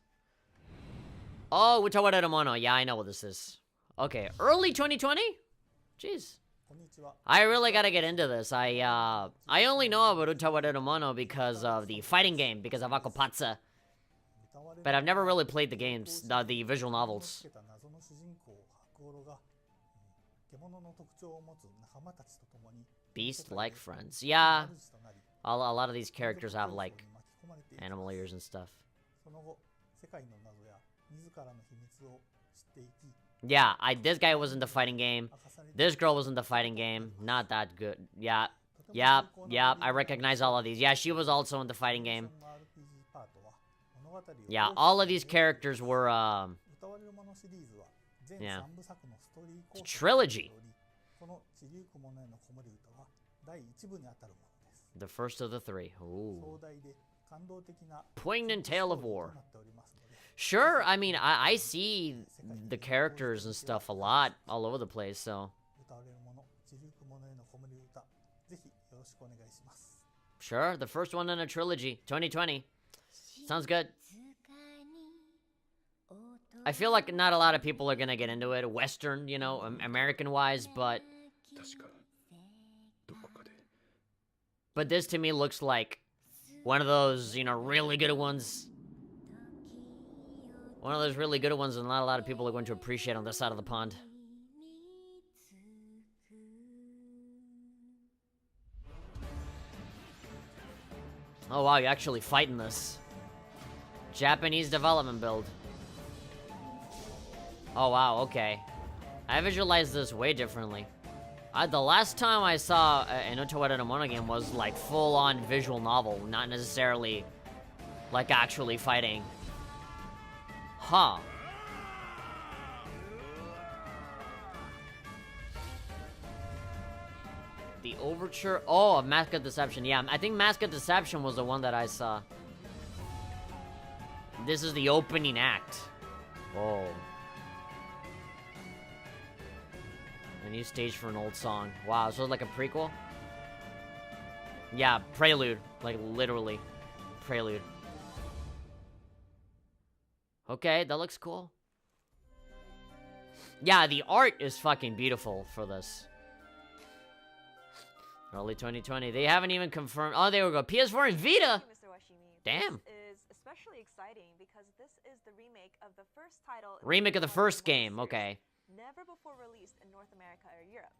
Oh, Utawareta Mono. Yeah, I know what this is. Okay, early 2020? Jeez. I really gotta get into this. I only know about Utawareta Mono because of the fighting game, because of Aquapazza. But I've never really played the games, the visual novels. Beast-like friends. Yeah. A lot of these characters have, like, animal ears and stuff. Yeah, this guy was in the fighting game. This girl was in the fighting game. Not that good. Yeah. Yeah. I recognize all of these. Yeah, she was also in the fighting game. Yeah, all of these characters were, yeah. It's a trilogy. The first of the three. Ooh. Poignant tale of war. Sure, I mean, I see the characters and stuff a lot all over the place, so. Sure, the first one in a trilogy, 2020. Sounds good. I feel like not a lot of people are gonna get into it, Western, you know, American-wise, but this to me looks like one of those, you know, really good ones. One of those really good ones that not a lot of people are going to appreciate on this side of the pond. Oh wow, you're actually fighting this. Japanese development build. Oh wow, okay. I visualized this way differently. The last time I saw an Utawada no Mono game was like full-on visual novel, not necessarily like actually fighting. Huh. The Overture. Oh, Mask of Deception. Yeah, I think Mask of Deception was the one that I saw. This is the opening act. Oh. A new stage for an old song. Wow, so it's like a prequel? Yeah, prelude. Like, literally. Prelude. Okay, that looks cool. Yeah, the art is fucking beautiful for this. Early 2020. They haven't even confirmed. Oh, there we go. PS4 and Vita. Mr. Washimi. Damn. This is especially exciting because this is the remake of the first title. Remake of the first game. Okay. Never before released in North America or Europe.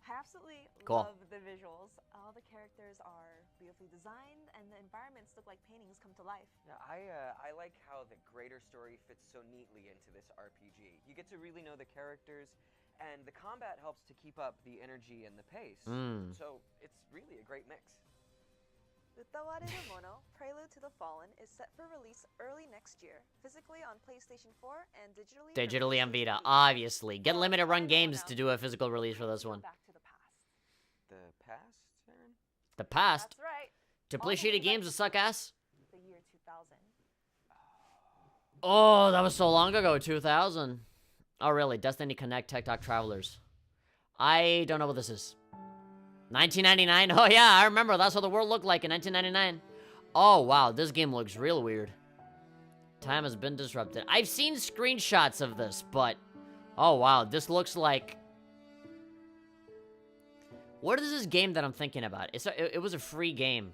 I absolutely Cool. love the visuals. All the characters are beautifully designed, and the environments look like paintings come to life. Yeah, I like how the greater story fits so neatly into this RPG. You get to really know the characters, and the combat helps to keep up the energy and the pace. So it's really a great mix. Utaware no Mono, Prelude to the Fallen, is set for release early next year, physically on PlayStation 4 and digitally. Digitally on Vita, obviously. Get limited run games to do a physical release for this one. Back to the past. The past, Aaron? The past? That's right. To play All the way shitty games back to suck ass? The year 2000. Oh, that was so long ago, 2000. Oh, really? Destiny Connect Tech Talk Travelers. I don't know what this is. 1999? Oh, yeah, I remember. That's what the world looked like in 1999. Oh, wow. This game looks real weird. Time has been disrupted. I've seen screenshots of this, but... Oh, wow. This looks like... What is this game that I'm thinking about? It was a free game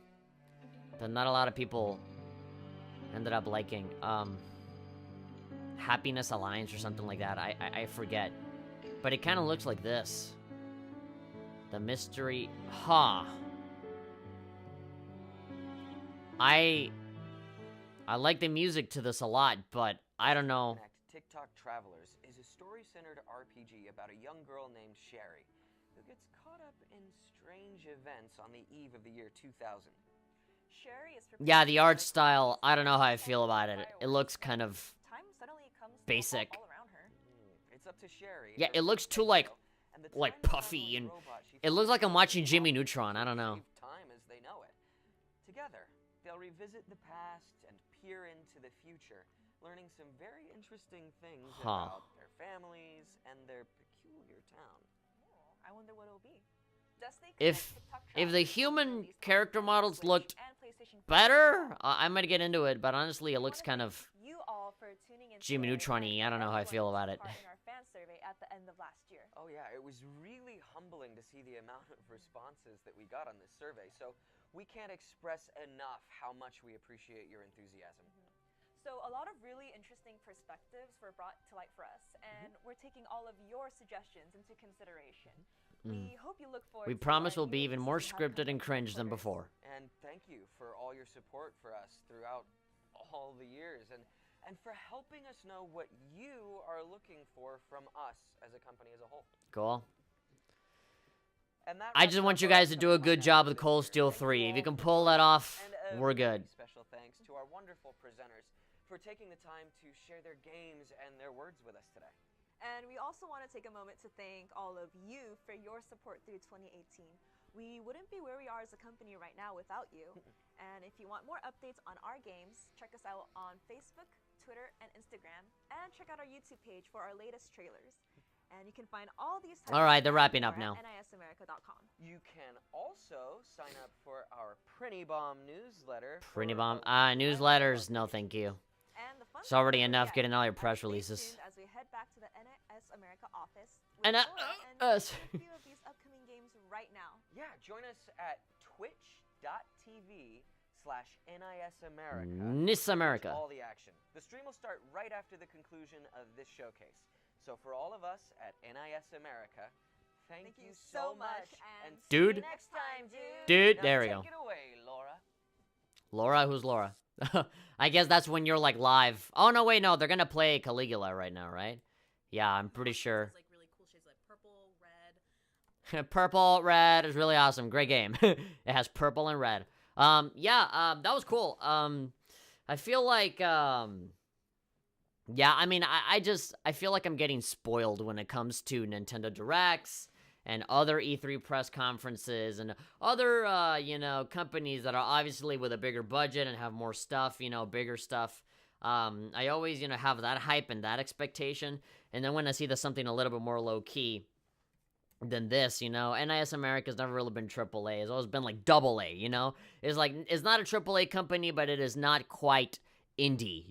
that not a lot of people ended up liking. Happiness Alliance or something like that. I forget. But it kind of looks like this. The mystery... Huh. I like the music to this a lot, but I don't know. TikTok Travelers is a story-centered RPG about a young girl named Sherry who gets caught up in strange events on the eve of the year 2000. Sherry is Yeah, the art style, I don't know how I feel about it. It looks kind of Time suddenly comes to basic. all around her. It's up to Sherry. Yeah, it looks too, like puffy, and it looks like I'm watching Jimmy Neutron. I don't know. Time as they know it. Together, they'll revisit the past and peer into the future, learning some very interesting things about their families and their peculiar town. I wonder what it'll be. If the human character models looked better, I might get into it, but honestly, it looks kind of Jimmy Neutron-y. I don't know how I feel about it. Oh yeah, it was really humbling to see the amount of responses that we got on this survey, so we can't express enough how much we appreciate your enthusiasm. So a lot of really interesting perspectives were brought to light for us, and we're taking all of your suggestions into consideration. We hope you look forward We to promise a we'll be new even release more we have scripted coming and up in cringe than quarters. before. And thank you for all your support for us throughout all the years, and for helping us know what you are looking for from us as a company as a whole. Cool. And that I wraps just up want you our guys to do a upcoming good lineup job for with this Cold year. Steel Thank you 3. If all you can for pull that joining us, off, and we're very good. Special thanks to our wonderful presenters for taking the time to share their games and their words with us today. And we also want to take a moment to thank all of you for your support through 2018. We wouldn't be where we are as a company right now without you. And if you want more updates on our games, check us out on Facebook, Twitter, and Instagram, and check out our YouTube page for our latest trailers. And you can find all these types All right, of they're stuff wrapping up more now. at nisamerica.com. You can also sign up for our Prinny Bomb newsletter. Pretty for bomb. a week Newsletters, of no thank you. And the fun It's already stuff is enough yet. getting all your And press stay releases. tuned as we head back to the NIS America office with And Laura and us. play a few of these upcoming games right now. Yeah, join us at twitch.tv/NIS America. NIS America. All the action. The stream will start right after the conclusion of this showcase. So for all of us at NIS America, thank you so much. and see Dude. you next time, dude. Dude, Now there we go. Take it away, Laura. Laura? Who's Laura? I guess that's when you're like live. Oh, no, wait, no. They're going to play Caligula right now, right? Yeah, I'm pretty sure. Like really cool shades like purple, red. Purple, red is really awesome. Great game. It has purple and red. Yeah, that was cool. I feel like, yeah, I mean, I feel like I'm getting spoiled when it comes to Nintendo Directs and other E3 press conferences and other, companies that are obviously with a bigger budget and have more stuff, bigger stuff. I always, have that hype and that expectation. And then when I see there's something a little bit more low-key than this, NIS America's never really been AAA. It's always been like AA, It's like, it's not a AAA company, but it is not quite indie,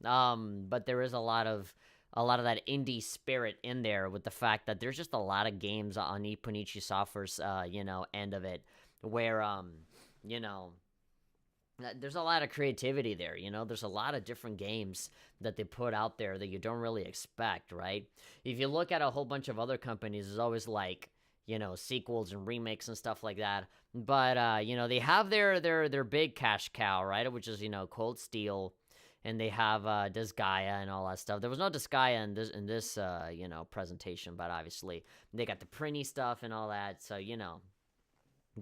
But there is a lot of that indie spirit in there with the fact that there's just a lot of games on Punichi Software's, end of it where, there's a lot of creativity there, There's a lot of different games that they put out there that you don't really expect, right? If you look at a whole bunch of other companies, there's always like, sequels and remakes and stuff like that. But, they have their big cash cow, right? Which is, Cold Steel. And they have Disgaea and all that stuff. There was no Disgaea in this presentation, but obviously they got the Prinny stuff and all that, so they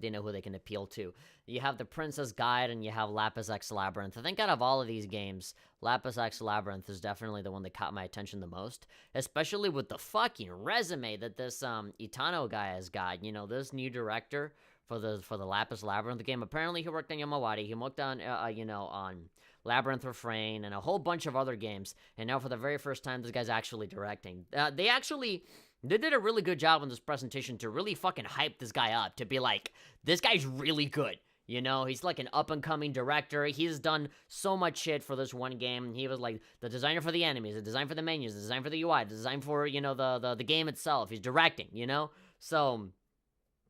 know who they can appeal to. You have the Princess Guide and you have Lapis X Labyrinth. I think out of all of these games, Lapis X Labyrinth is definitely the one that caught my attention the most, especially with the fucking resume that this Itano guy has got. This new director for the Lapis Labyrinth game. Apparently he worked on Yamawari. He worked on on Labyrinth Refrain and a whole bunch of other games. And now for the very first time, this guy's actually directing. They did a really good job on this presentation to really fucking hype this guy up, to be like, this guy's really good. He's like an up-and-coming director. He's done so much shit for this one game. He was like the designer for the enemies, the design for the menus, the design for the UI, the design for, the game itself. He's directing, So,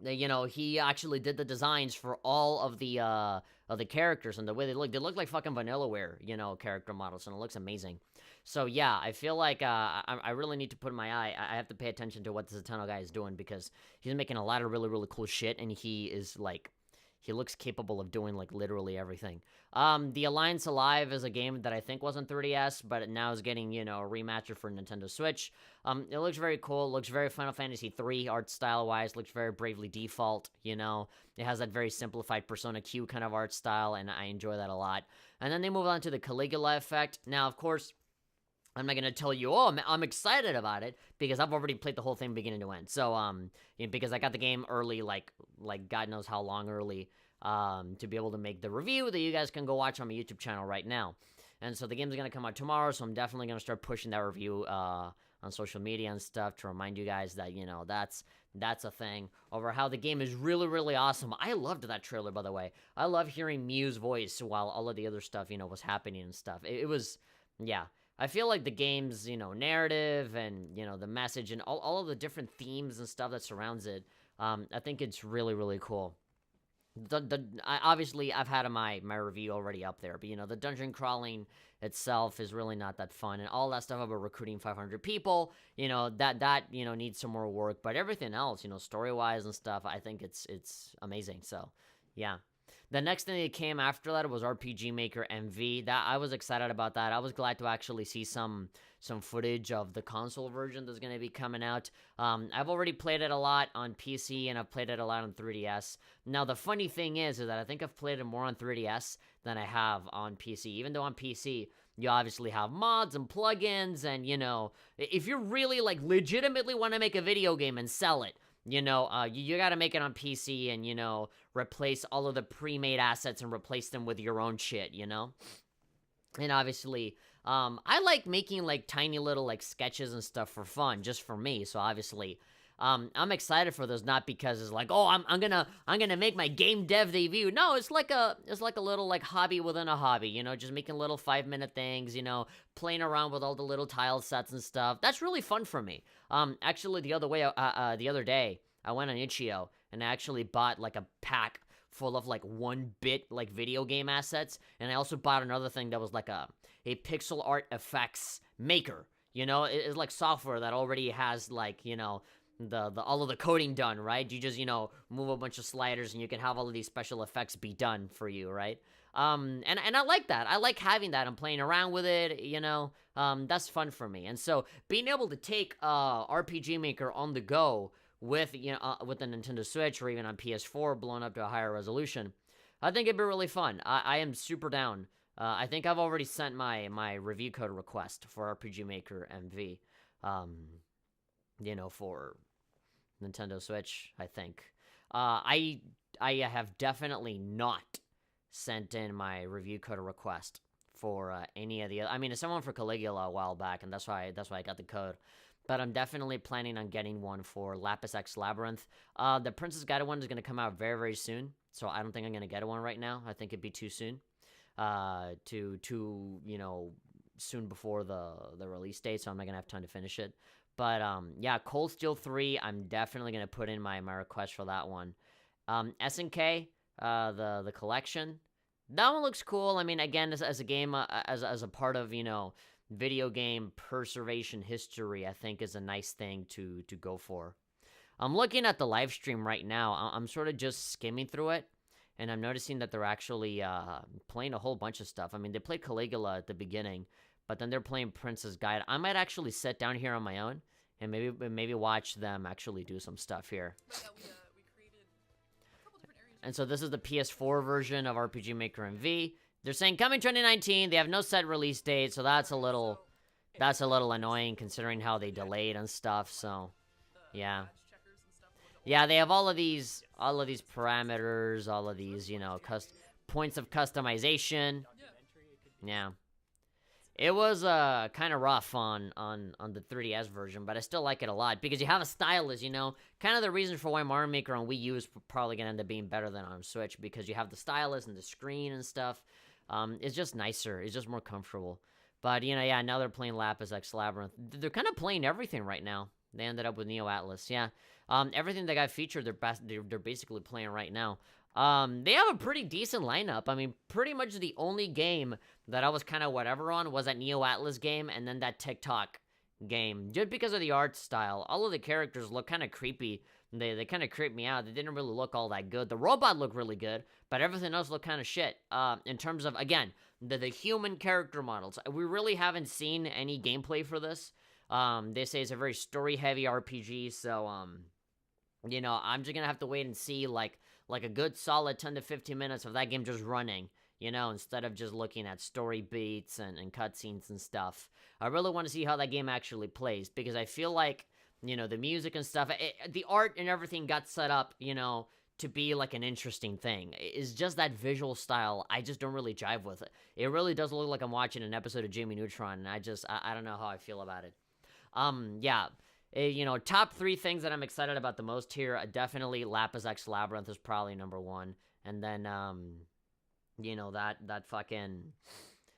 he actually did the designs for all of the characters and the way they look. They look like fucking Vanillaware, character models, and it looks amazing. So, yeah, I feel like I really need to put my eye. I have to pay attention to what this Eternal guy is doing because he's making a lot of really, really cool shit, and he is, like, he looks capable of doing, like, literally everything. The Alliance Alive is a game that I think was on 3DS, but it now is getting, a remaster for Nintendo Switch. It looks very cool. It looks very Final Fantasy III art style-wise. Looks very Bravely Default, It has that very simplified Persona Q kind of art style, and I enjoy that a lot. And then they move on to the Caligula effect. Now, of course, I'm not going to tell you, I'm excited about it, because I've already played the whole thing beginning to end. So, because I got the game early, like God knows how long early, to be able to make the review that you guys can go watch on my YouTube channel right now. And so the game's going to come out tomorrow, so I'm definitely going to start pushing that review, on social media and stuff to remind you guys that, that's a thing. Over how the game is really, really awesome. I loved that trailer, by the way. I love hearing Mew's voice while all of the other stuff, was happening and stuff. It was, yeah. I feel like the game's, narrative and, the message and all of the different themes and stuff that surrounds it, I think it's really, really cool. Obviously I've had my review already up there, but you know, the dungeon crawling itself is really not that fun, and all that stuff about recruiting 500 people, you know, that you know, needs some more work. But everything else, you know, story wise and stuff, I think it's amazing. So yeah. The next thing that came after that was RPG Maker MV. That I was excited about that. I was glad to actually see some footage of the console version that's going to be coming out. I've already played it a lot on PC, and I've played it a lot on 3DS. Now, the funny thing is that I think I've played it more on 3DS than I have on PC. Even though on PC, you obviously have mods and plugins, and, you know, if you really, like, legitimately want to make a video game and sell it, you know, you got to make it on PC and, you know, replace all of the pre-made assets and replace them with your own shit, you know? And obviously, I like making, like, tiny little, like, sketches and stuff for fun, just for me. So obviously, I'm excited for those, not because it's like, oh, I'm gonna make my game dev debut. No, it's like a little, like, hobby within a hobby, you know, just making little 5-minute things, you know, playing around with all the little tile sets and stuff. That's really fun for me. Actually, the other day, I went on Itch.io and I actually bought, like, a pack full of, like, 1-bit, like, video game assets, and I also bought another thing that was like a pixel art effects maker. You know, it's like software that already has, like, you know, the all of the coding done, right? You just, you know, move a bunch of sliders and you can have all of these special effects be done for you, right? And I like that. I like having that and playing around with it, you know. That's fun for me. And so being able to take RPG Maker on the go with, you know, with the Nintendo Switch or even on PS4 blown up to a higher resolution, I think it'd be really fun. I am super down. I think I've already sent my review code request for RPG Maker MV, you know, for Nintendo Switch, I think. I have definitely not sent in my review code request for any of the other. I mean, someone for Caligula a while back, and that's why I got the code. But I'm definitely planning on getting one for Lapis X Labyrinth. The Princess Guide one is going to come out very, very soon, so I don't think I'm going to get one right now. I think it'd be too soon, you know, soon before the release date, so I'm not going to have time to finish it. But, yeah, Cold Steel 3, I'm definitely going to put in my request for that one. SNK, the collection, that one looks cool. I mean, again, as a game, as a part of, you know, video game preservation history, I think is a nice thing to go for. I'm looking at the live stream right now. I'm sort of just skimming through it, and I'm noticing that they're actually playing a whole bunch of stuff. I mean, they played Caligula at the beginning, but then they're playing Princess Guide. I might actually sit down here on my own and maybe watch them actually do some stuff here. But yeah, we created a couple different areas. And so this is the PS4 version of RPG Maker MV. They're saying coming 2019. They have no set release date, so that's a little annoying considering how they delayed and stuff. So, yeah. Yeah, they have all of these parameters, all of these, you know, points of customization. Yeah. It was kind of rough on the 3DS version, but I still like it a lot because you have a stylus, you know. Kind of the reason for why Mario Maker on Wii U is probably going to end up being better than on Switch, because you have the stylus and the screen and stuff. It's just nicer. It's just more comfortable. But, you know, yeah, now they're playing Lapis X Labyrinth. They're kind of playing everything right now. They ended up with Neo Atlas, yeah. Everything that got featured, they're basically playing right now. They have a pretty decent lineup. I mean, pretty much the only game that I was kind of whatever on was that Neo Atlas game and then that TikTok game. Just because of the art style. All of the characters look kind of creepy. They kind of creeped me out. They didn't really look all that good. The robot looked really good, but everything else looked kind of shit. In terms of, again, the human character models. We really haven't seen any gameplay for this. They say it's a very story-heavy RPG, so, you know, I'm just gonna have to wait and see, like a good solid 10 to 15 minutes of that game just running, you know, instead of just looking at story beats and cutscenes and stuff. I really want to see how that game actually plays, because I feel like, you know, the music and stuff, the art and everything got set up, you know, to be like an interesting thing. It's just that visual style, I just don't really jive with it. It really does look like I'm watching an episode of Jimmy Neutron, and I don't know how I feel about it. Yeah. You know, top 3 things that I'm excited about the most here, definitely Lapis X Labyrinth is probably number 1. And then, you know, that fucking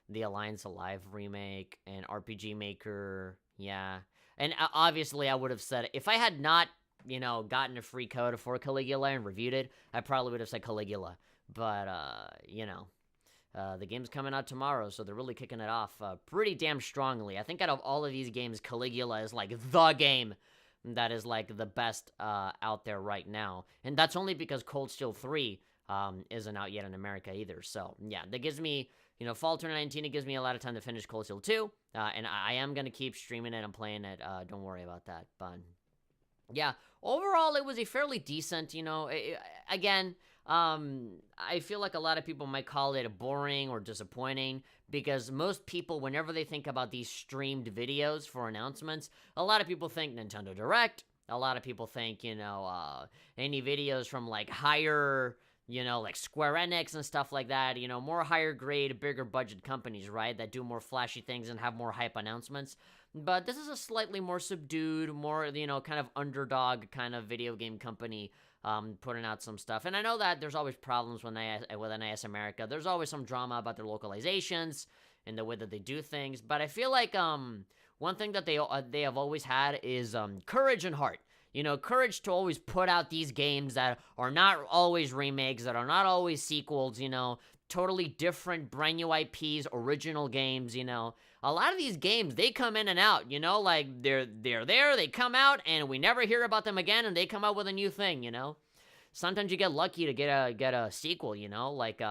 the Alliance Alive remake and RPG Maker, yeah. And obviously I would have said, if I had not you know, gotten a free code for Caligula and reviewed it, I probably would have said Caligula. But, you know, the game's coming out tomorrow, so they're really kicking it off pretty damn strongly. I think out of all of these games, Caligula is like the game that is like the best out there right now. And that's only because Cold Steel 3 isn't out yet in America either. So, yeah, that gives me, you know, fall 2019, it gives me a lot of time to finish Cold Steel 2. And I am going to keep streaming it and playing it. Don't worry about that. But, yeah, overall, it was a fairly decent, you know, again, I feel like a lot of people might call it boring or disappointing because most people, whenever they think about these streamed videos for announcements, a lot of people think Nintendo Direct. A lot of people think, you know, any videos from like higher, you know, like Square Enix and stuff like that, you know, more higher grade, bigger budget companies, right, that do more flashy things and have more hype announcements. But this is a slightly more subdued, more, you know, kind of underdog kind of video game company putting out some stuff. And I know that there's always problems with NIS America. There's always some drama about their localizations and the way that they do things. But I feel like one thing that they have always had is courage and heart. You know, courage to always put out these games that are not always remakes, that are not always sequels, you know, totally different, brand new IPs, original games, you know. A lot of these games, they come in and out, you know, like they're there, they come out, and we never hear about them again, and they come out with a new thing, you know. Sometimes you get lucky to get a sequel, you know, like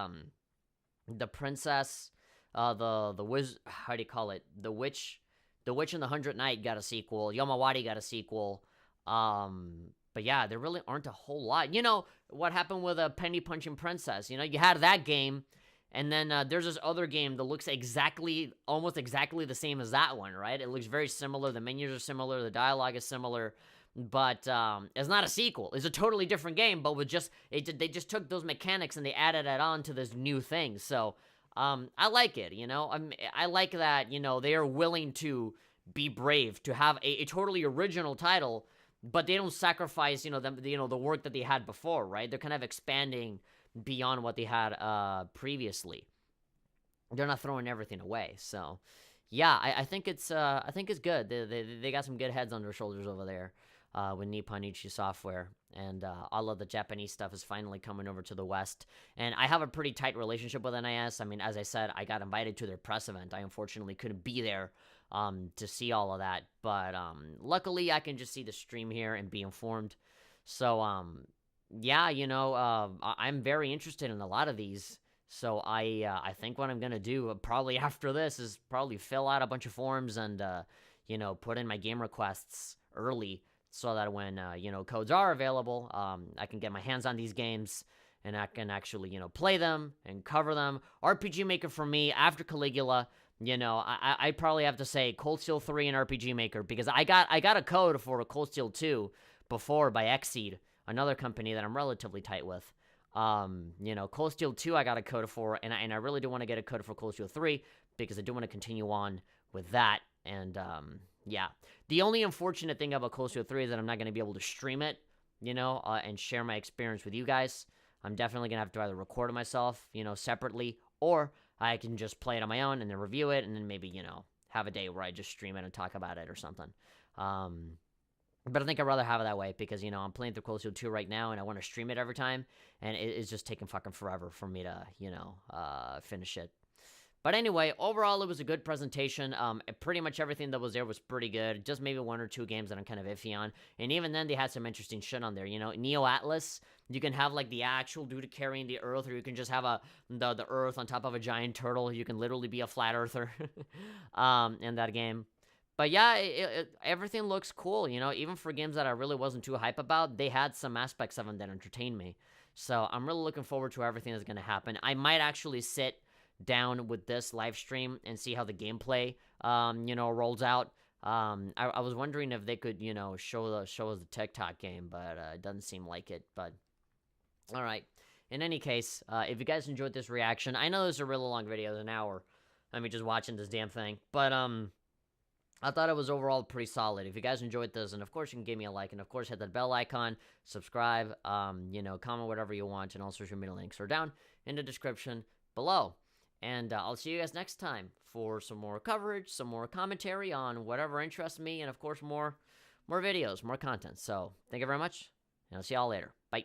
the princess, the wiz, how do you call it? The witch and the 100th Knight got a sequel. Yamawari got a sequel. But yeah, there really aren't a whole lot. You know what happened with a Penny Punching Princess? You know, you had that game. And then there's this other game that looks almost exactly the same as that one, right? It looks very similar. The menus are similar. The dialogue is similar. But it's not a sequel. It's a totally different game, but they just took those mechanics and they added it on to this new thing. So I like it, you know? I like that, you know, they are willing to be brave, to have a totally original title, but they don't sacrifice, you know, the work that they had before, right? They're kind of expanding beyond what they had previously. They're not throwing everything away. So, yeah, I think it's good. They got some good heads on their shoulders over there with Nippon Ichi Software, and all of the Japanese stuff is finally coming over to the West. And I have a pretty tight relationship with NIS. I mean, as I said, I got invited to their press event. I unfortunately couldn't be there to see all of that, but luckily I can just see the stream here and be informed. So, yeah, you know, I'm very interested in a lot of these. So I think what I'm gonna do probably after this is probably fill out a bunch of forms and you know, put in my game requests early so that when you know, codes are available, I can get my hands on these games and I can actually, you know, play them and cover them. RPG Maker for me after Caligula. You know, I probably have to say Cold Steel 3 and RPG Maker because I got a code for Cold Steel 2 before by Xseed, another company that I'm relatively tight with. You know, Cold Steel 2 I got a code for, and I really do want to get a code for Cold Steel 3 because I do want to continue on with that. And yeah, the only unfortunate thing about Cold Steel 3 is that I'm not going to be able to stream it, you know, and share my experience with you guys. I'm definitely going to have to either record it myself, you know, separately, or I can just play it on my own and then review it, and then maybe, you know, have a day where I just stream it and talk about it or something. But I think I'd rather have it that way because, you know, I'm playing through Cold Steel 2 right now, and I want to stream it every time, and it's just taking fucking forever for me to, you know, finish it. But anyway, overall, it was a good presentation. Pretty much everything that was there was pretty good. Just maybe one or two games that I'm kind of iffy on. And even then, they had some interesting shit on there. You know, Neo Atlas, you can have, like, the actual dude carrying the Earth, or you can just have the Earth on top of a giant turtle. You can literally be a flat earther in that game. But yeah, everything looks cool, you know, even for games that I really wasn't too hype about, they had some aspects of them that entertained me. So I'm really looking forward to everything that's going to happen. I might actually sit down with this live stream and see how the gameplay, you know, rolls out. I was wondering if they could, you know, show us the TikTok game, but it doesn't seem like it. But all right. In any case, if you guys enjoyed this reaction, I know this is a really long video, it's an hour. I mean, just watching this damn thing, but I thought it was overall pretty solid. If you guys enjoyed this, and of course you can give me a like, and of course hit that bell icon, subscribe, you know, comment whatever you want, and all social media links are down in the description below. And I'll see you guys next time for some more coverage, some more commentary on whatever interests me, and of course more more videos, more content. So thank you very much, and I'll see y'all later. Bye.